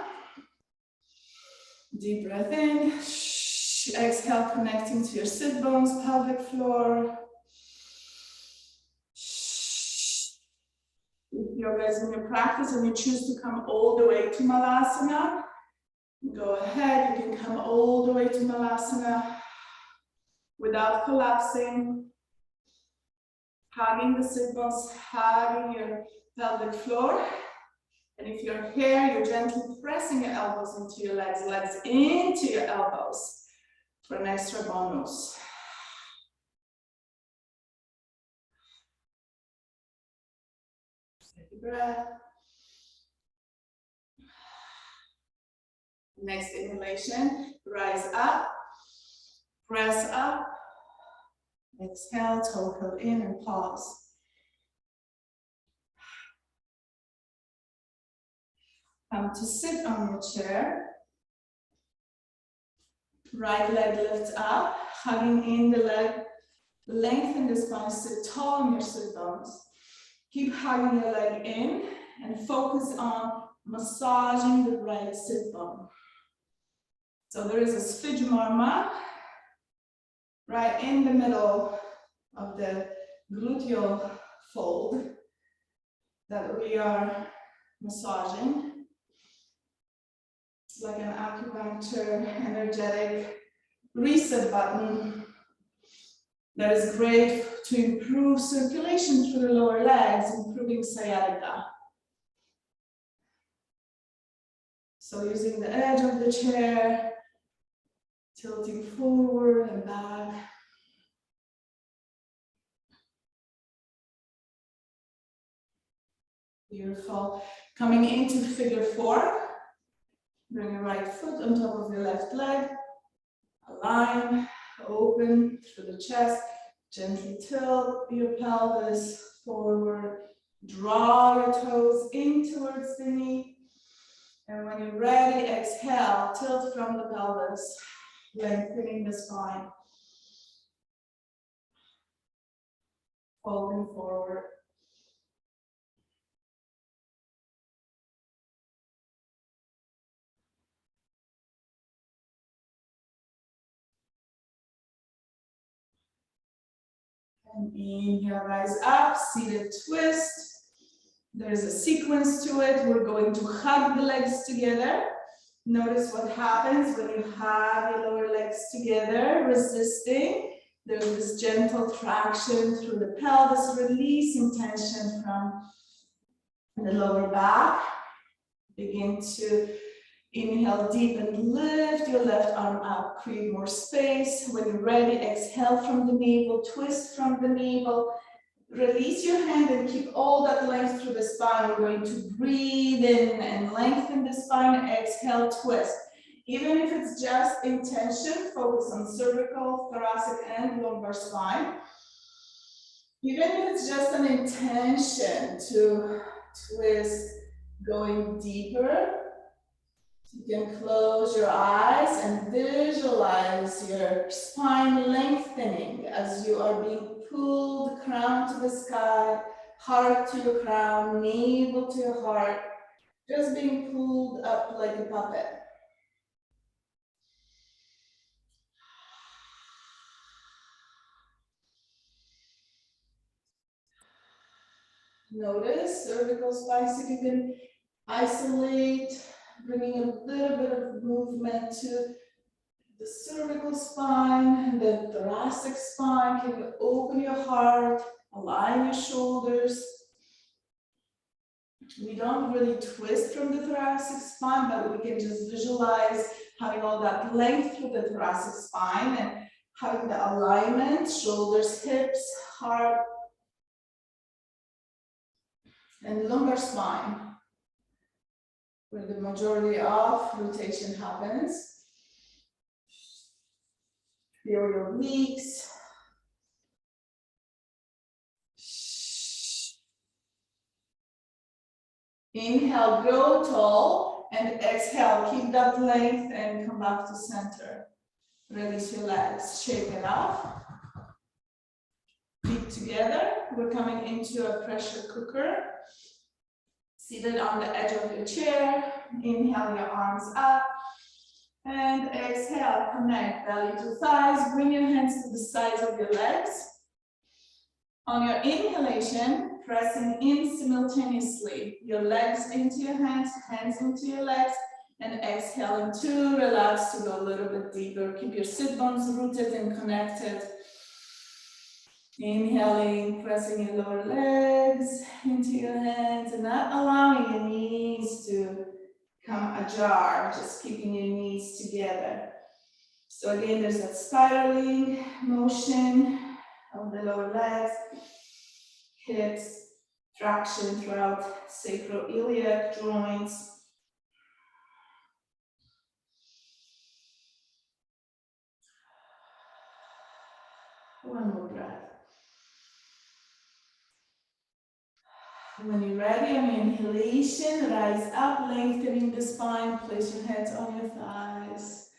Deep breath in. Exhale, connecting to your sit bones, pelvic floor. If you're guys in your practice and you choose to come all the way to Malasana, go ahead, you can come all the way to Malasana without collapsing. Hugging the sit bones, hugging your pelvic floor. And if you're here, you're gently pressing your elbows into your legs, legs into your elbows for an extra bonus. Take a breath. Next inhalation, rise up, press up. Exhale, toe curl in and pause. Come to sit on your chair. Right leg lifts up, hugging in the leg. Lengthen the spine, sit tall on your sit bones. Keep hugging your leg in and focus on massaging the right sit bone. So there is a Sphygmorma right in the middle of the gluteal fold that we are massaging. It's like an acupuncture, energetic reset button that is great to improve circulation through the lower legs, improving sciatica. So using the edge of the chair, tilting forward and back. Beautiful. Coming into figure 4. Bring your right foot on top of your left leg. Align, open through the chest. Gently tilt your pelvis forward. Draw your toes in towards the knee. And when you're ready, exhale, tilt from the pelvis, lengthening the spine. Folding forward. And inhale, rise up, seated twist. There's a sequence to it. We're going to hug the legs together. Notice what happens when you hug your lower legs together, resisting. There's this gentle traction through the pelvis, releasing tension from the lower back. Begin to inhale deep and lift your left arm up, create more space. When you're ready, exhale from the navel, twist from the navel. Release your hand and keep all that length through the spine. We're going to breathe in and lengthen the spine. Exhale, twist. Even if it's just intention, focus on cervical, thoracic, and lumbar spine. Even if it's just an intention to twist, going deeper, you can close your eyes and visualize your spine lengthening as you are being pulled, crown to the sky, heart to your crown, navel to your heart, just being pulled up like a puppet. Notice cervical spine, see if you can isolate, bringing a little bit of movement to the cervical spine, the thoracic spine. Can you open your heart, align your shoulders? We don't really twist from the thoracic spine, but we can just visualize having all that length through the thoracic spine and having the alignment, shoulders, hips, heart, and lumbar spine, where the majority of rotation happens. Feel your obliques. Inhale, grow tall, and exhale, keep that length and come back to center. Release your legs, shake it off. Feet together. We're coming into a pressure cooker. Seated on the edge of your chair. Inhale your arms up. And exhale, connect belly to thighs. Bring your hands to the sides of your legs. On your inhalation, pressing in simultaneously. Your legs into your hands, hands into your legs. And exhaling to relax, to go a little bit deeper. Keep your sit bones rooted and connected. Inhaling, pressing your lower legs into your hands and not allowing your knees to come ajar, just keeping your knees together. So again, there's that spiraling motion of the lower legs, hips, traction throughout sacroiliac joints. One more breath. When you're ready, on your inhalation, rise up, lengthening the spine, place your hands on your thighs,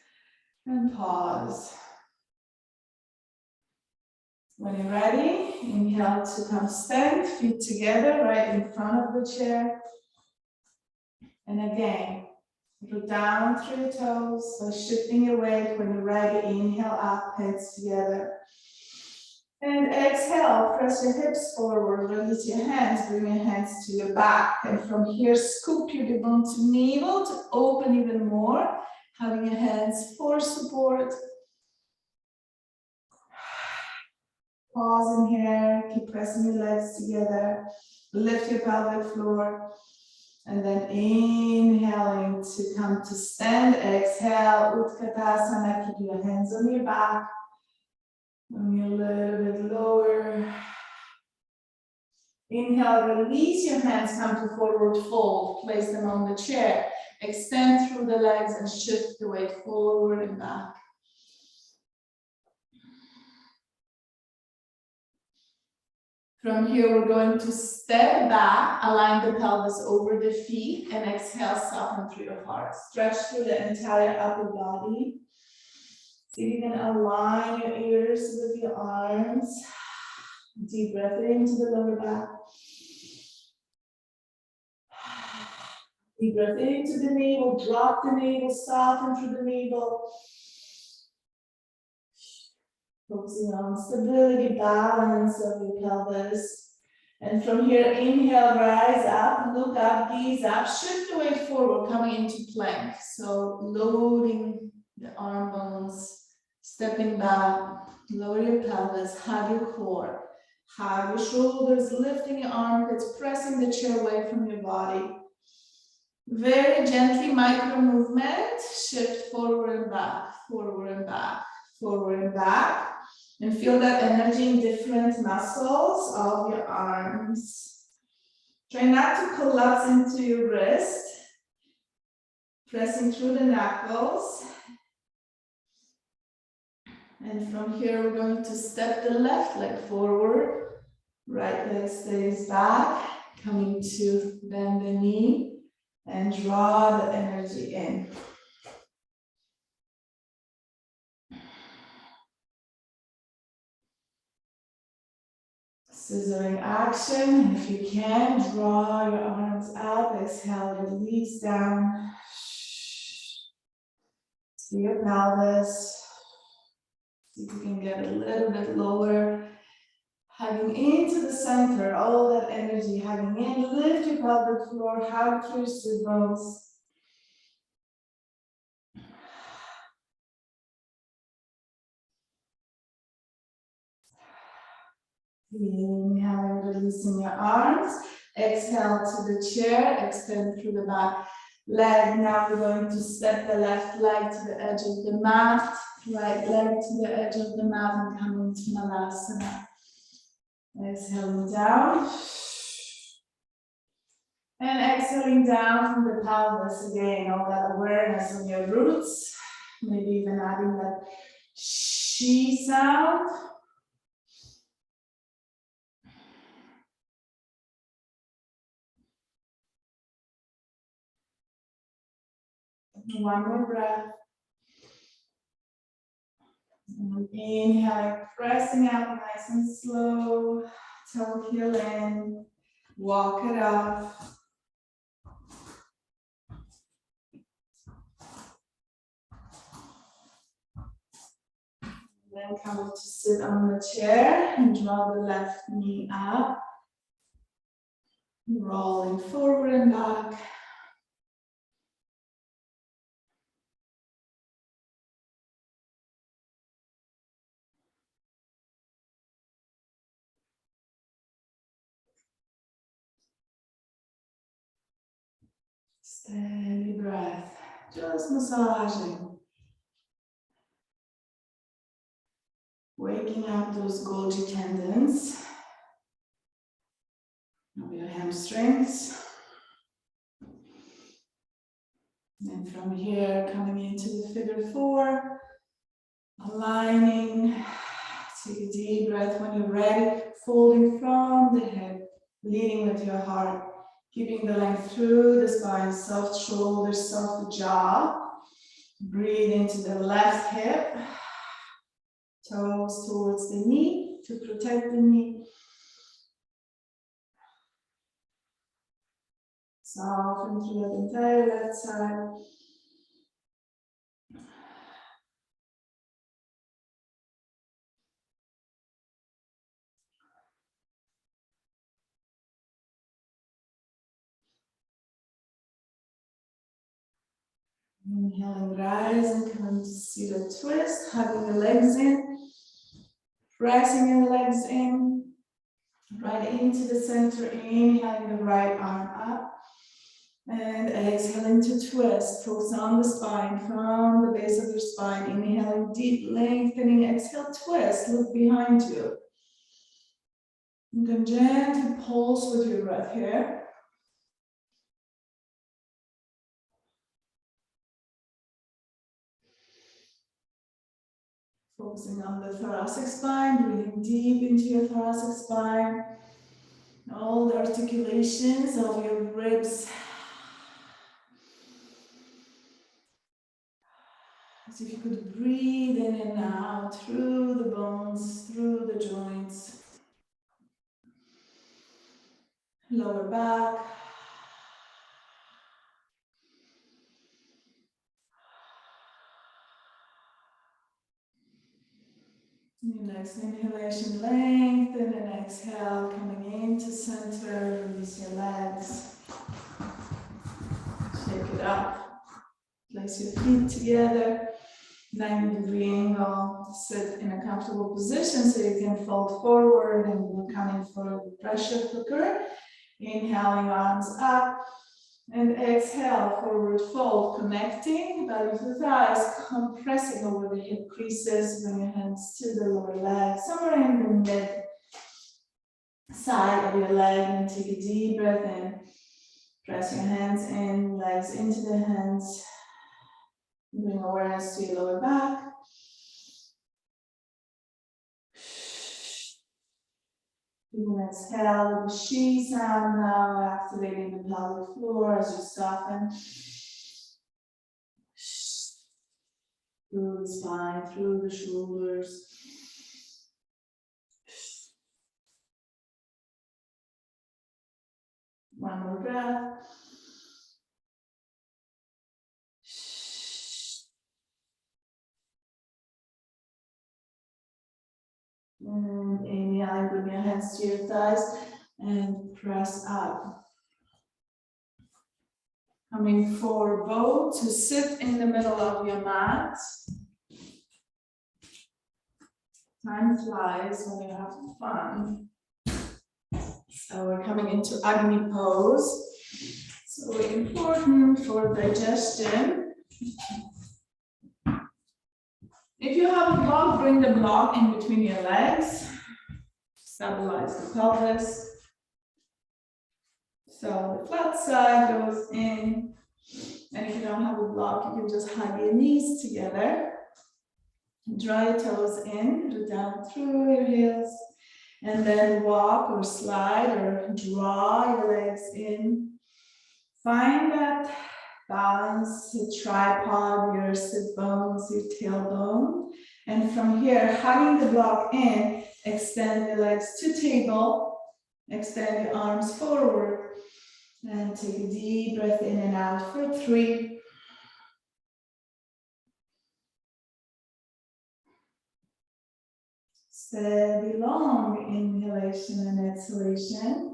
and pause. When you're ready, inhale to come stand, feet together, right in front of the chair. And again, root down through your toes, so shifting your weight. When you're ready, inhale up, hands together. And exhale, press your hips forward, release your hands, bring your hands to your back. And from here, scoop your tailbone to navel to open even more, having your hands for support. Pause in here, keep pressing your legs together, lift your pelvic floor, and then inhaling to come to stand. Exhale, Utkatasana, keep your hands on your back. When you're a little bit lower. Inhale, release your hands, come to forward fold. Place them on the chair. Extend through the legs and shift the weight forward and back. From here, we're going to step back, align the pelvis over the feet, and exhale, soften through your heart. Stretch through the entire upper body. So you can align your ears with your arms. Deep breath into the lower back. Deep breath into the navel, drop the navel, soften through the navel. Focusing on stability, balance of your pelvis. And from here, inhale, rise up, look up, gaze up, shift the weight forward, coming into plank. So loading the arm bones, stepping back, lower your pelvis, hug your core, hug your shoulders, lifting your armpits, pressing the chair away from your body. Very gently, micro movement, shift forward and back, forward and back, forward and back. And feel that energy in different muscles of your arms. Try not to collapse into your wrist. Pressing through the knuckles. And from here, we're going to step the left leg forward. Right leg stays back. Coming to bend the knee and draw the energy in. Scissoring action. If you can, draw your arms out. Exhale, release down. To your pelvis. See if you can get a little bit lower. Hugging into the center, all that energy hugging in. Lift your pelvic floor, hug through your sit bones. Inhale, releasing your arms. Exhale to the chair, extend through the back leg. Now we're going to step the left leg to the edge of the mat, right leg to the edge of the mat, and come into Malasana. Exhaling down. And exhaling down from the pelvis again, all that awareness on your roots. Maybe even adding that she sound. One more breath. And inhaling, pressing out nice and slow. Toe heel in. Walk it off. Then come to sit on the chair and draw the left knee up. Rolling forward and back. Steady breath, just massaging. Waking up those Golgi tendons of your hamstrings. And from here, coming into the figure four, aligning. Take a deep breath when you're ready, folding from the hip, leading with your heart. Keeping the length through the spine, soft shoulders, soft jaw. Breathe into the left hip. Toes towards the knee to protect the knee. Soften through the entire left side. Inhaling, rise and come to seated twist, hugging the legs in, pressing your legs in, right into the center, inhaling the right arm up, and exhaling to twist. Focus on the spine, from the base of your spine, inhaling deep, lengthening, exhale, twist, look behind you. You can gently pulse with your breath here. Focusing on the thoracic spine, breathing deep into your thoracic spine. All the articulations of your ribs. As if you could breathe in and out through the bones, through the joints. Lower back. Next inhalation, lengthen, and exhale, coming into center, release your legs. Shake it up. Place your feet together. 90-degree angle. Sit in a comfortable position so you can fold forward, and we're coming for the pressure cooker. Inhaling, arms up. And exhale, forward fold, connecting belly to thighs, compressing over the hip creases. Bring your hands to the lower leg, somewhere in the mid side of your leg, and take a deep breath in. Press your hands in, legs into the hands. Bring awareness to your lower back. You can exhale with the she sound now, activating the pelvic floor as you soften. Through the spine, through the shoulders. One more breath. And inhale, bring your hands to your thighs and press up. Coming for bow to sit in the middle of your mat. Time flies when you have fun. So we're coming into Agony Pose. So important for digestion. If you have a block, bring the block in between your legs. Stabilize the pelvis. So the flat side goes in. And if you don't have a block, you can just hug your knees together. Draw your toes in, root down through your heels. And then walk or slide or draw your legs in. Find that balance, your tripod, your sit bones, your tailbone. And from here, hugging the block in, extend your legs to table, extend your arms forward, and take a deep breath in and out for 3. Steady, long inhalation and exhalation.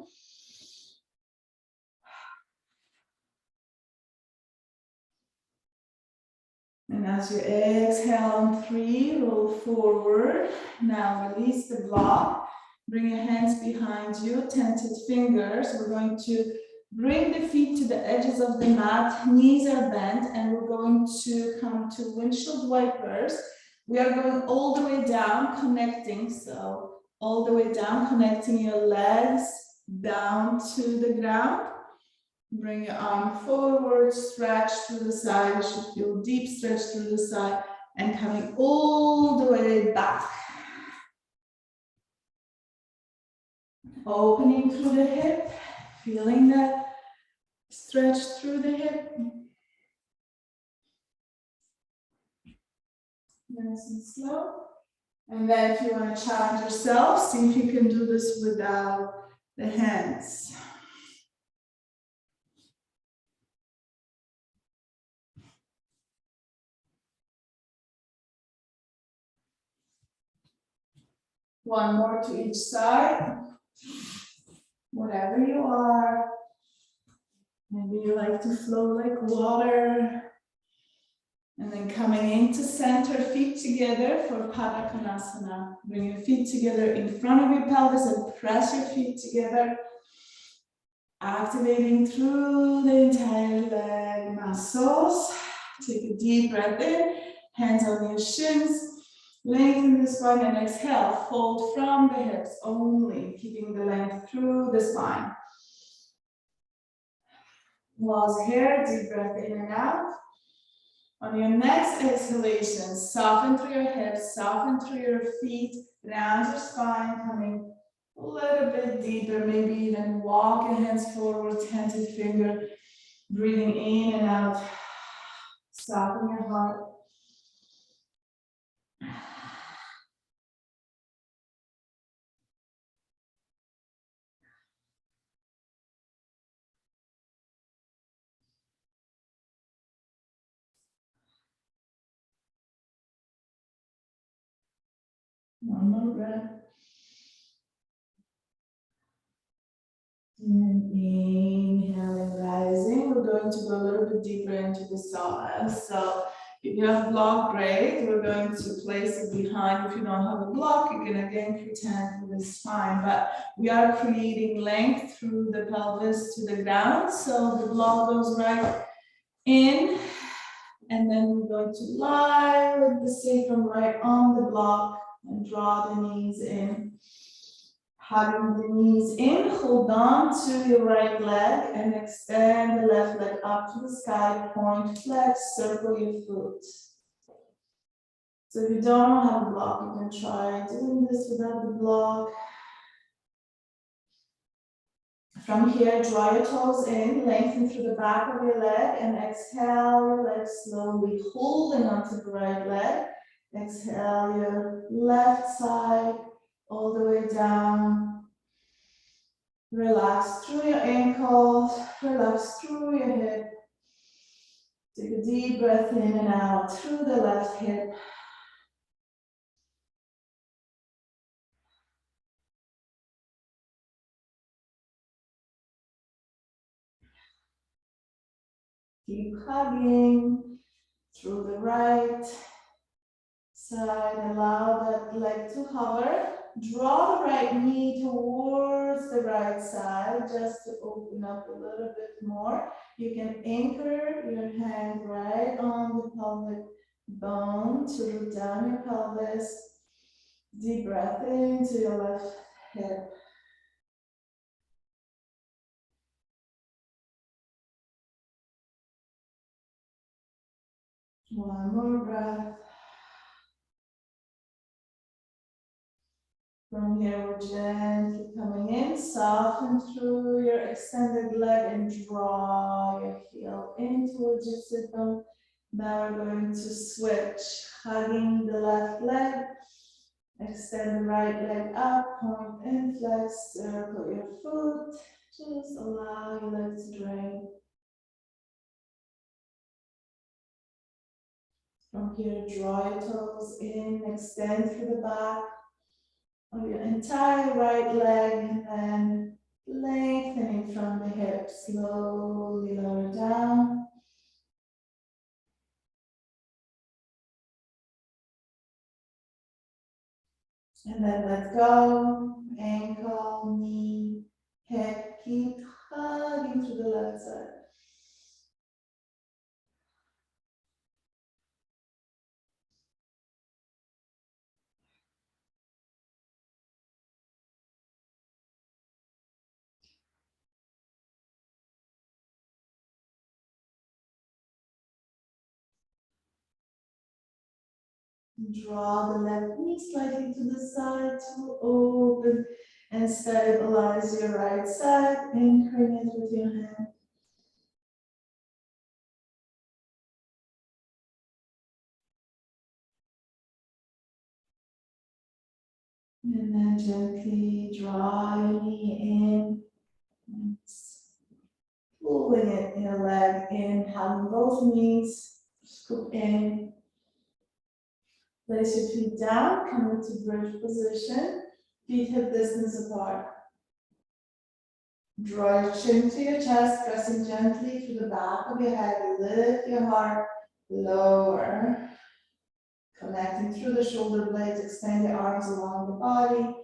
And as you exhale on 3, roll forward. Now release the block. Bring your hands behind you, tented fingers. We're going to bring the feet to the edges of the mat. Knees are bent, and we're going to come to windshield wipers. We are going all the way down, connecting. So all the way down, connecting your legs down to the ground. Bring your arm forward, stretch through the side. You should feel deep stretch through the side, and coming all the way back. Opening through the hip, feeling that stretch through the hip. Nice and slow. And then if you want to challenge yourself, see if you can do this without the hands. One more to each side. Whatever you are. Maybe you like to flow like water. And then coming into center, feet together for Konasana. Bring your feet together in front of your pelvis and press your feet together. Activating through the entire leg muscles. Take a deep breath in, hands on your shins. Lengthen the spine and exhale. Fold from the hips only, keeping the length through the spine. Pause here, deep breath in and out. On your next exhalation, soften through your hips, soften through your feet, round your spine, coming a little bit deeper, maybe even walk your hands forward, hand to finger, breathing in and out. Soften your heart. One more breath. And inhaling, rising. We're going to go a little bit deeper into the soil. So if you have a block, great. We're going to place it behind. If you don't have a block, you can again pretend with the spine. But we are creating length through the pelvis to the ground. So the block goes right in. And then we're going to lie with the sacrum right on the block and draw the knees in. Hugging the knees in, hold on to your right leg and extend the left leg up to the sky, point flex, circle your foot. So if you don't have a block, you can try doing this without the block. From here, draw your toes in, lengthen through the back of your leg and exhale your leg slowly, holding onto the right leg. Exhale your left side all the way down. Relax through your ankles, relax through your hip. Take a deep breath in and out through the left hip. Keep hugging through the right side. Allow that leg to hover. Draw the right knee towards the right side just to open up a little bit more. You can anchor your hand right on the pelvic bone to root down your pelvis. Deep breath into your left hip. One more breath. From here, we're gently coming in, soften through your extended leg and draw your heel in towards your sit bone. Now we're going to switch, hugging the left leg, extend the right leg up, point and flex, circle your foot, just allow your leg to drain. From here, draw your toes in, extend through the back of your entire right leg and then lengthening from the hips, slowly lower down. And then let go, ankle, knee, hip, keep hugging to the left side. Draw the left knee slightly to the side to open and stabilize your right side, anchoring it with your hand. And then gently draw your knee in, pulling it in your leg in, hugging both knees, scoop in. Place your feet down, come into bridge position, feet hip distance apart. Draw your chin to your chest, pressing gently through the back of your head, lift your heart, lower. Connecting through the shoulder blades, extend the arms along the body.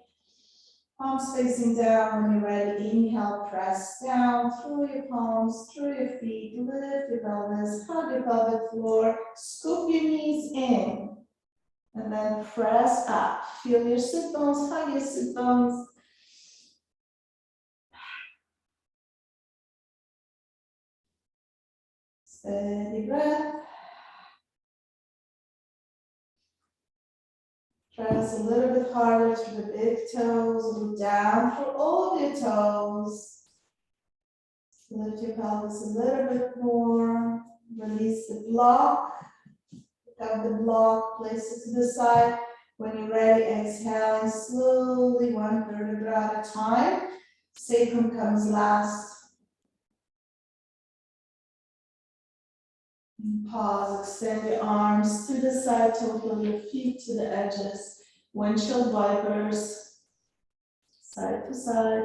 Palms facing down. When you're ready, inhale, press down through your palms, through your feet, lift your pelvis, hug your pelvic floor, scoop your knees in, and then press up. Feel your sit bones, hug your sit bones. Steady breath. Press a little bit harder through the big toes, look down for all of your toes. Lift your pelvis a little bit more. Release the block. Pick up the block, place it to the side. When you're ready, exhaling slowly, 1 vertebra at a time. Sacrum comes last. And pause, extend your arms to the side, total your feet to the edges. Windshield wipers, side to side.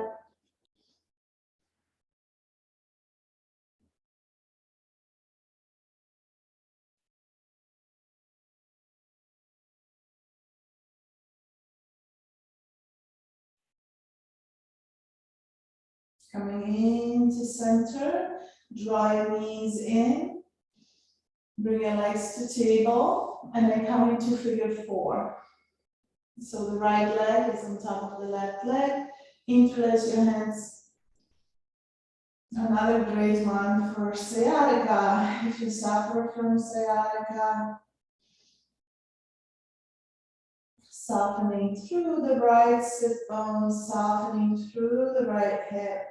Coming into center, draw your knees in, bring your legs to table, and then come into figure 4. So the right leg is on top of the left leg. Interlace your hands. Another great one for sciatica. If you suffer from sciatica, softening through the right sit bone, softening through the right hip.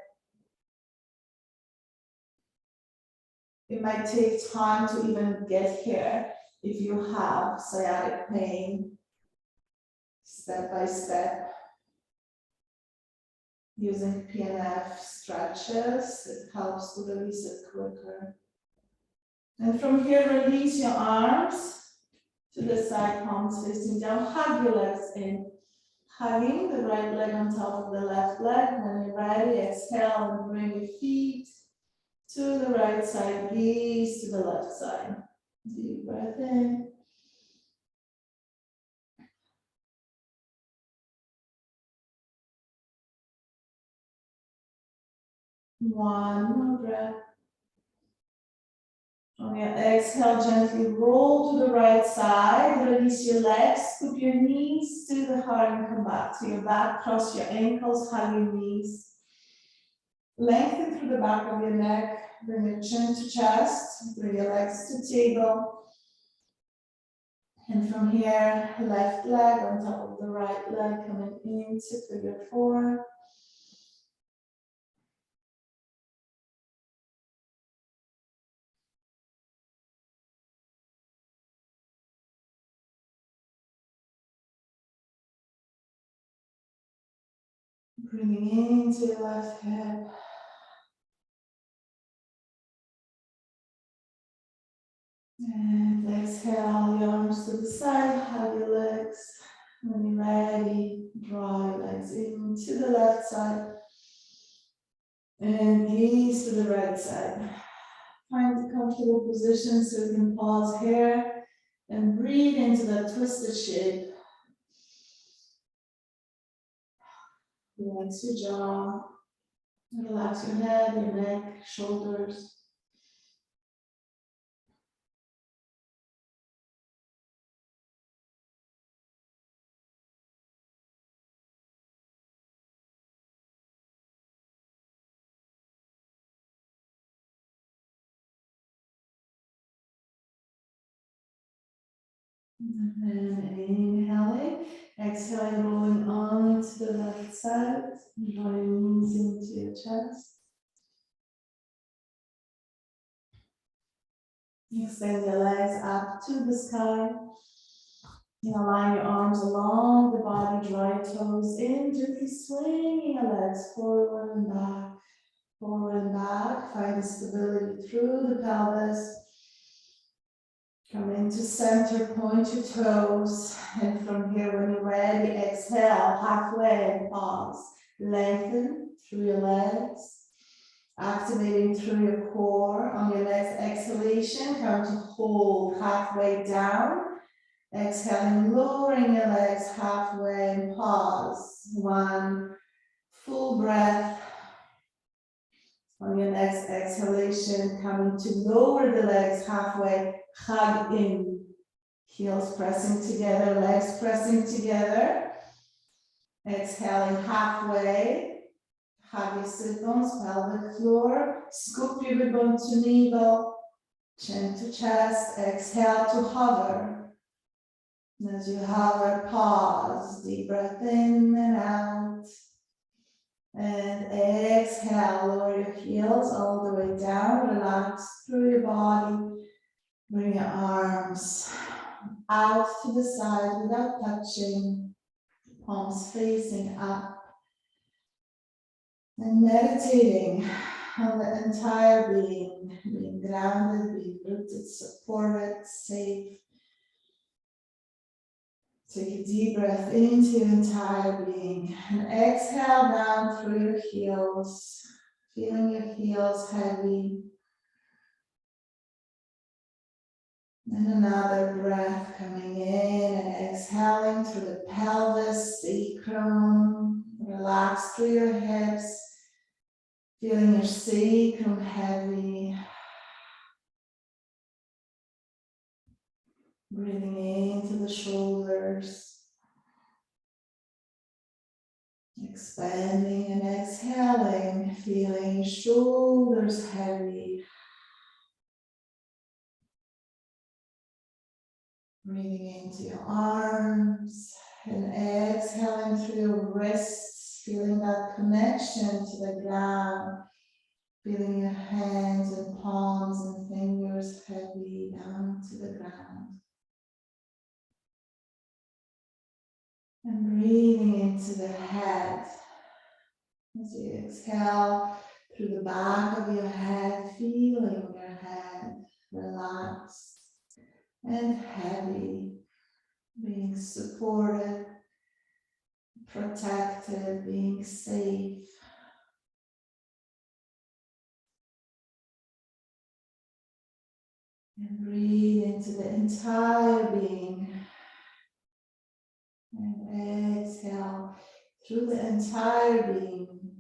It might take time to even get here if you have sciatic pain. Step by step. Using PNF stretches, it helps to release it quicker. And from here, release your arms to the side, palms facing down. Hug your legs in. Hugging the right leg on top of the left leg. When you're ready, exhale and bring your feet to the right side, gaze to the left side. Deep breath in. One more breath. On your exhale, gently roll to the right side. Release your legs, scoop your knees to the heart and come back to your back. Cross your ankles, hug your knees. Lengthen through the back of your neck. Bring your chin to chest. Bring your legs to table. And from here, left leg on top of the right leg, coming into figure 4. Bringing into your left hip. And exhale, your arms to the side, hug your legs. When you're ready, draw your legs in to the left side. And gaze to the right side. Find a comfortable position so you can pause here and breathe into that twisted shape. Relax your jaw. Relax your head, your neck, shoulders. And then inhaling, exhaling, rolling on to the left side, draw your knees into your chest. Extend your legs up to the sky. And align your arms along the body, draw your toes in, gently swinging your legs forward and back, forward and back. Find the stability through the pelvis. Come into center, point your toes, and from here, when you're ready, exhale halfway and pause. Lengthen through your legs. Activating through your core. On your next exhalation, come to hold halfway down. Exhaling, lowering your legs halfway and pause. One full breath. On your next exhalation, coming to lower the legs halfway, hug in. Heels pressing together, legs pressing together. Exhaling halfway. Hug your sit bones, pelvic floor. Scoop your rib bone to navel. Chin to chest. Exhale to hover. And as you hover, pause. Deep breath in and out. And exhale, lower your heels all the way down. Relax through your body. Bring your arms out to the side without touching. Palms facing up. And meditating on the entire being grounded, being rooted, supported, safe. Take a deep breath into your entire being and exhale down through your heels, feeling your heels heavy. And another breath coming in and exhaling through the pelvis, sacrum. Relax through your hips. Feeling your sacrum heavy. Breathing into the shoulders. Expanding and exhaling. Feeling shoulders heavy. Breathing into your arms. And exhaling through your wrists. Feeling that connection to the ground. Feeling your hands and palms and fingers heavy down to the ground. And breathing into the head. As you exhale through the back of your head, feeling your head relaxed and heavy. Being supported, protected, being safe. And breathe into the entire being. And exhale through the entire being.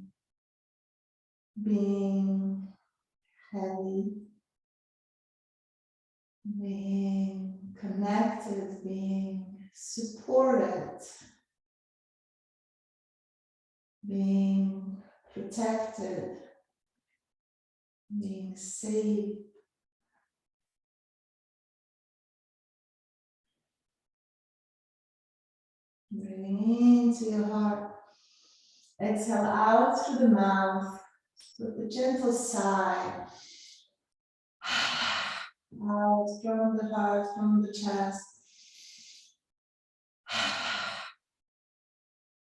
Being heavy. Being connected, being supported. Being protected. Being safe. Breathing into your heart. Exhale out through the mouth with a gentle sigh. Out from the heart, from the chest.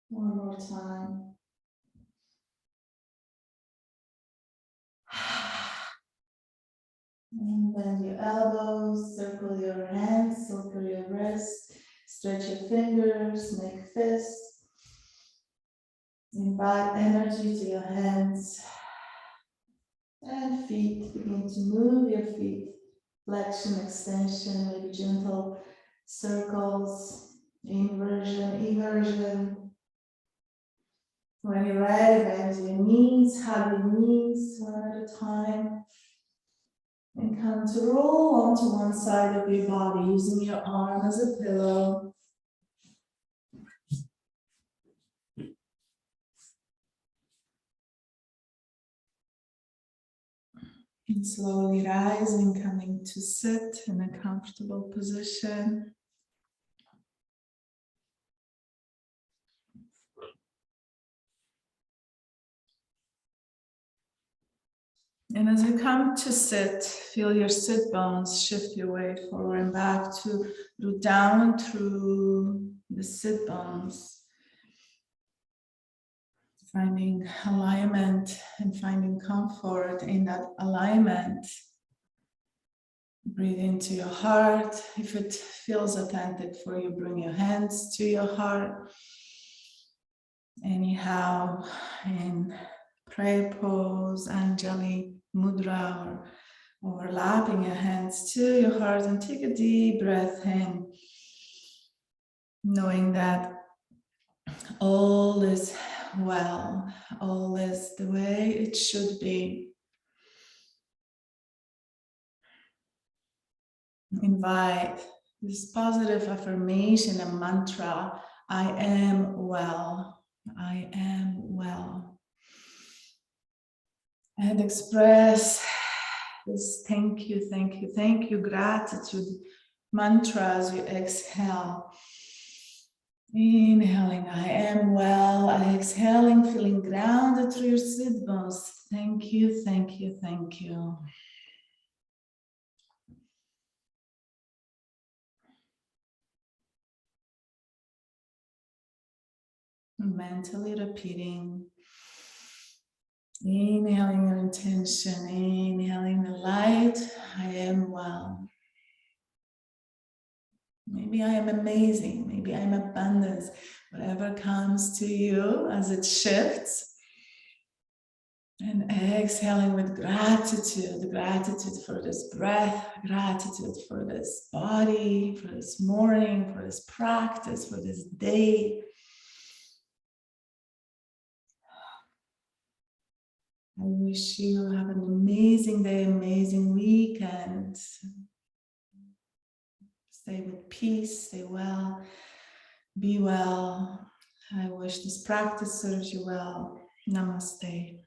One more time. And bend your elbows, circle your hands, circle your wrists, stretch your fingers, make fists. Invite energy to your hands and feet. Begin to move your feet. Flexion, extension, maybe gentle circles, inversion, eversion. When you're ready, bend your knees, hug your knees one at a time. And come to roll onto one side of your body, using your arm as a pillow. And slowly rising, coming to sit in a comfortable position. And as you come to sit, feel your sit bones shift your weight forward and back to root down through the sit bones. Finding alignment and finding comfort in that alignment. Breathe into your heart. If it feels authentic for you, bring your hands to your heart. Anyhow, in prayer pose, Anjali Mudra, or overlapping your hands to your heart, and take a deep breath in, knowing that all is well, all is the way it should be. Invite this positive affirmation and mantra, I am well, I am well. And express this thank you, gratitude mantra as you exhale. Inhaling, I am well. Exhaling, feeling grounded through your sit bones. Thank you, thank you, thank you. Mentally repeating. Inhaling your intention, inhaling the light. I am well. Maybe I am amazing. Maybe I'm abundance. Whatever comes to you as it shifts. And exhaling with gratitude, gratitude for this breath, gratitude for this body, for this morning, for this practice, for this day. I wish you have an amazing day, amazing weekend. Stay with peace, stay well, be well. I wish this practice serves you well. Namaste.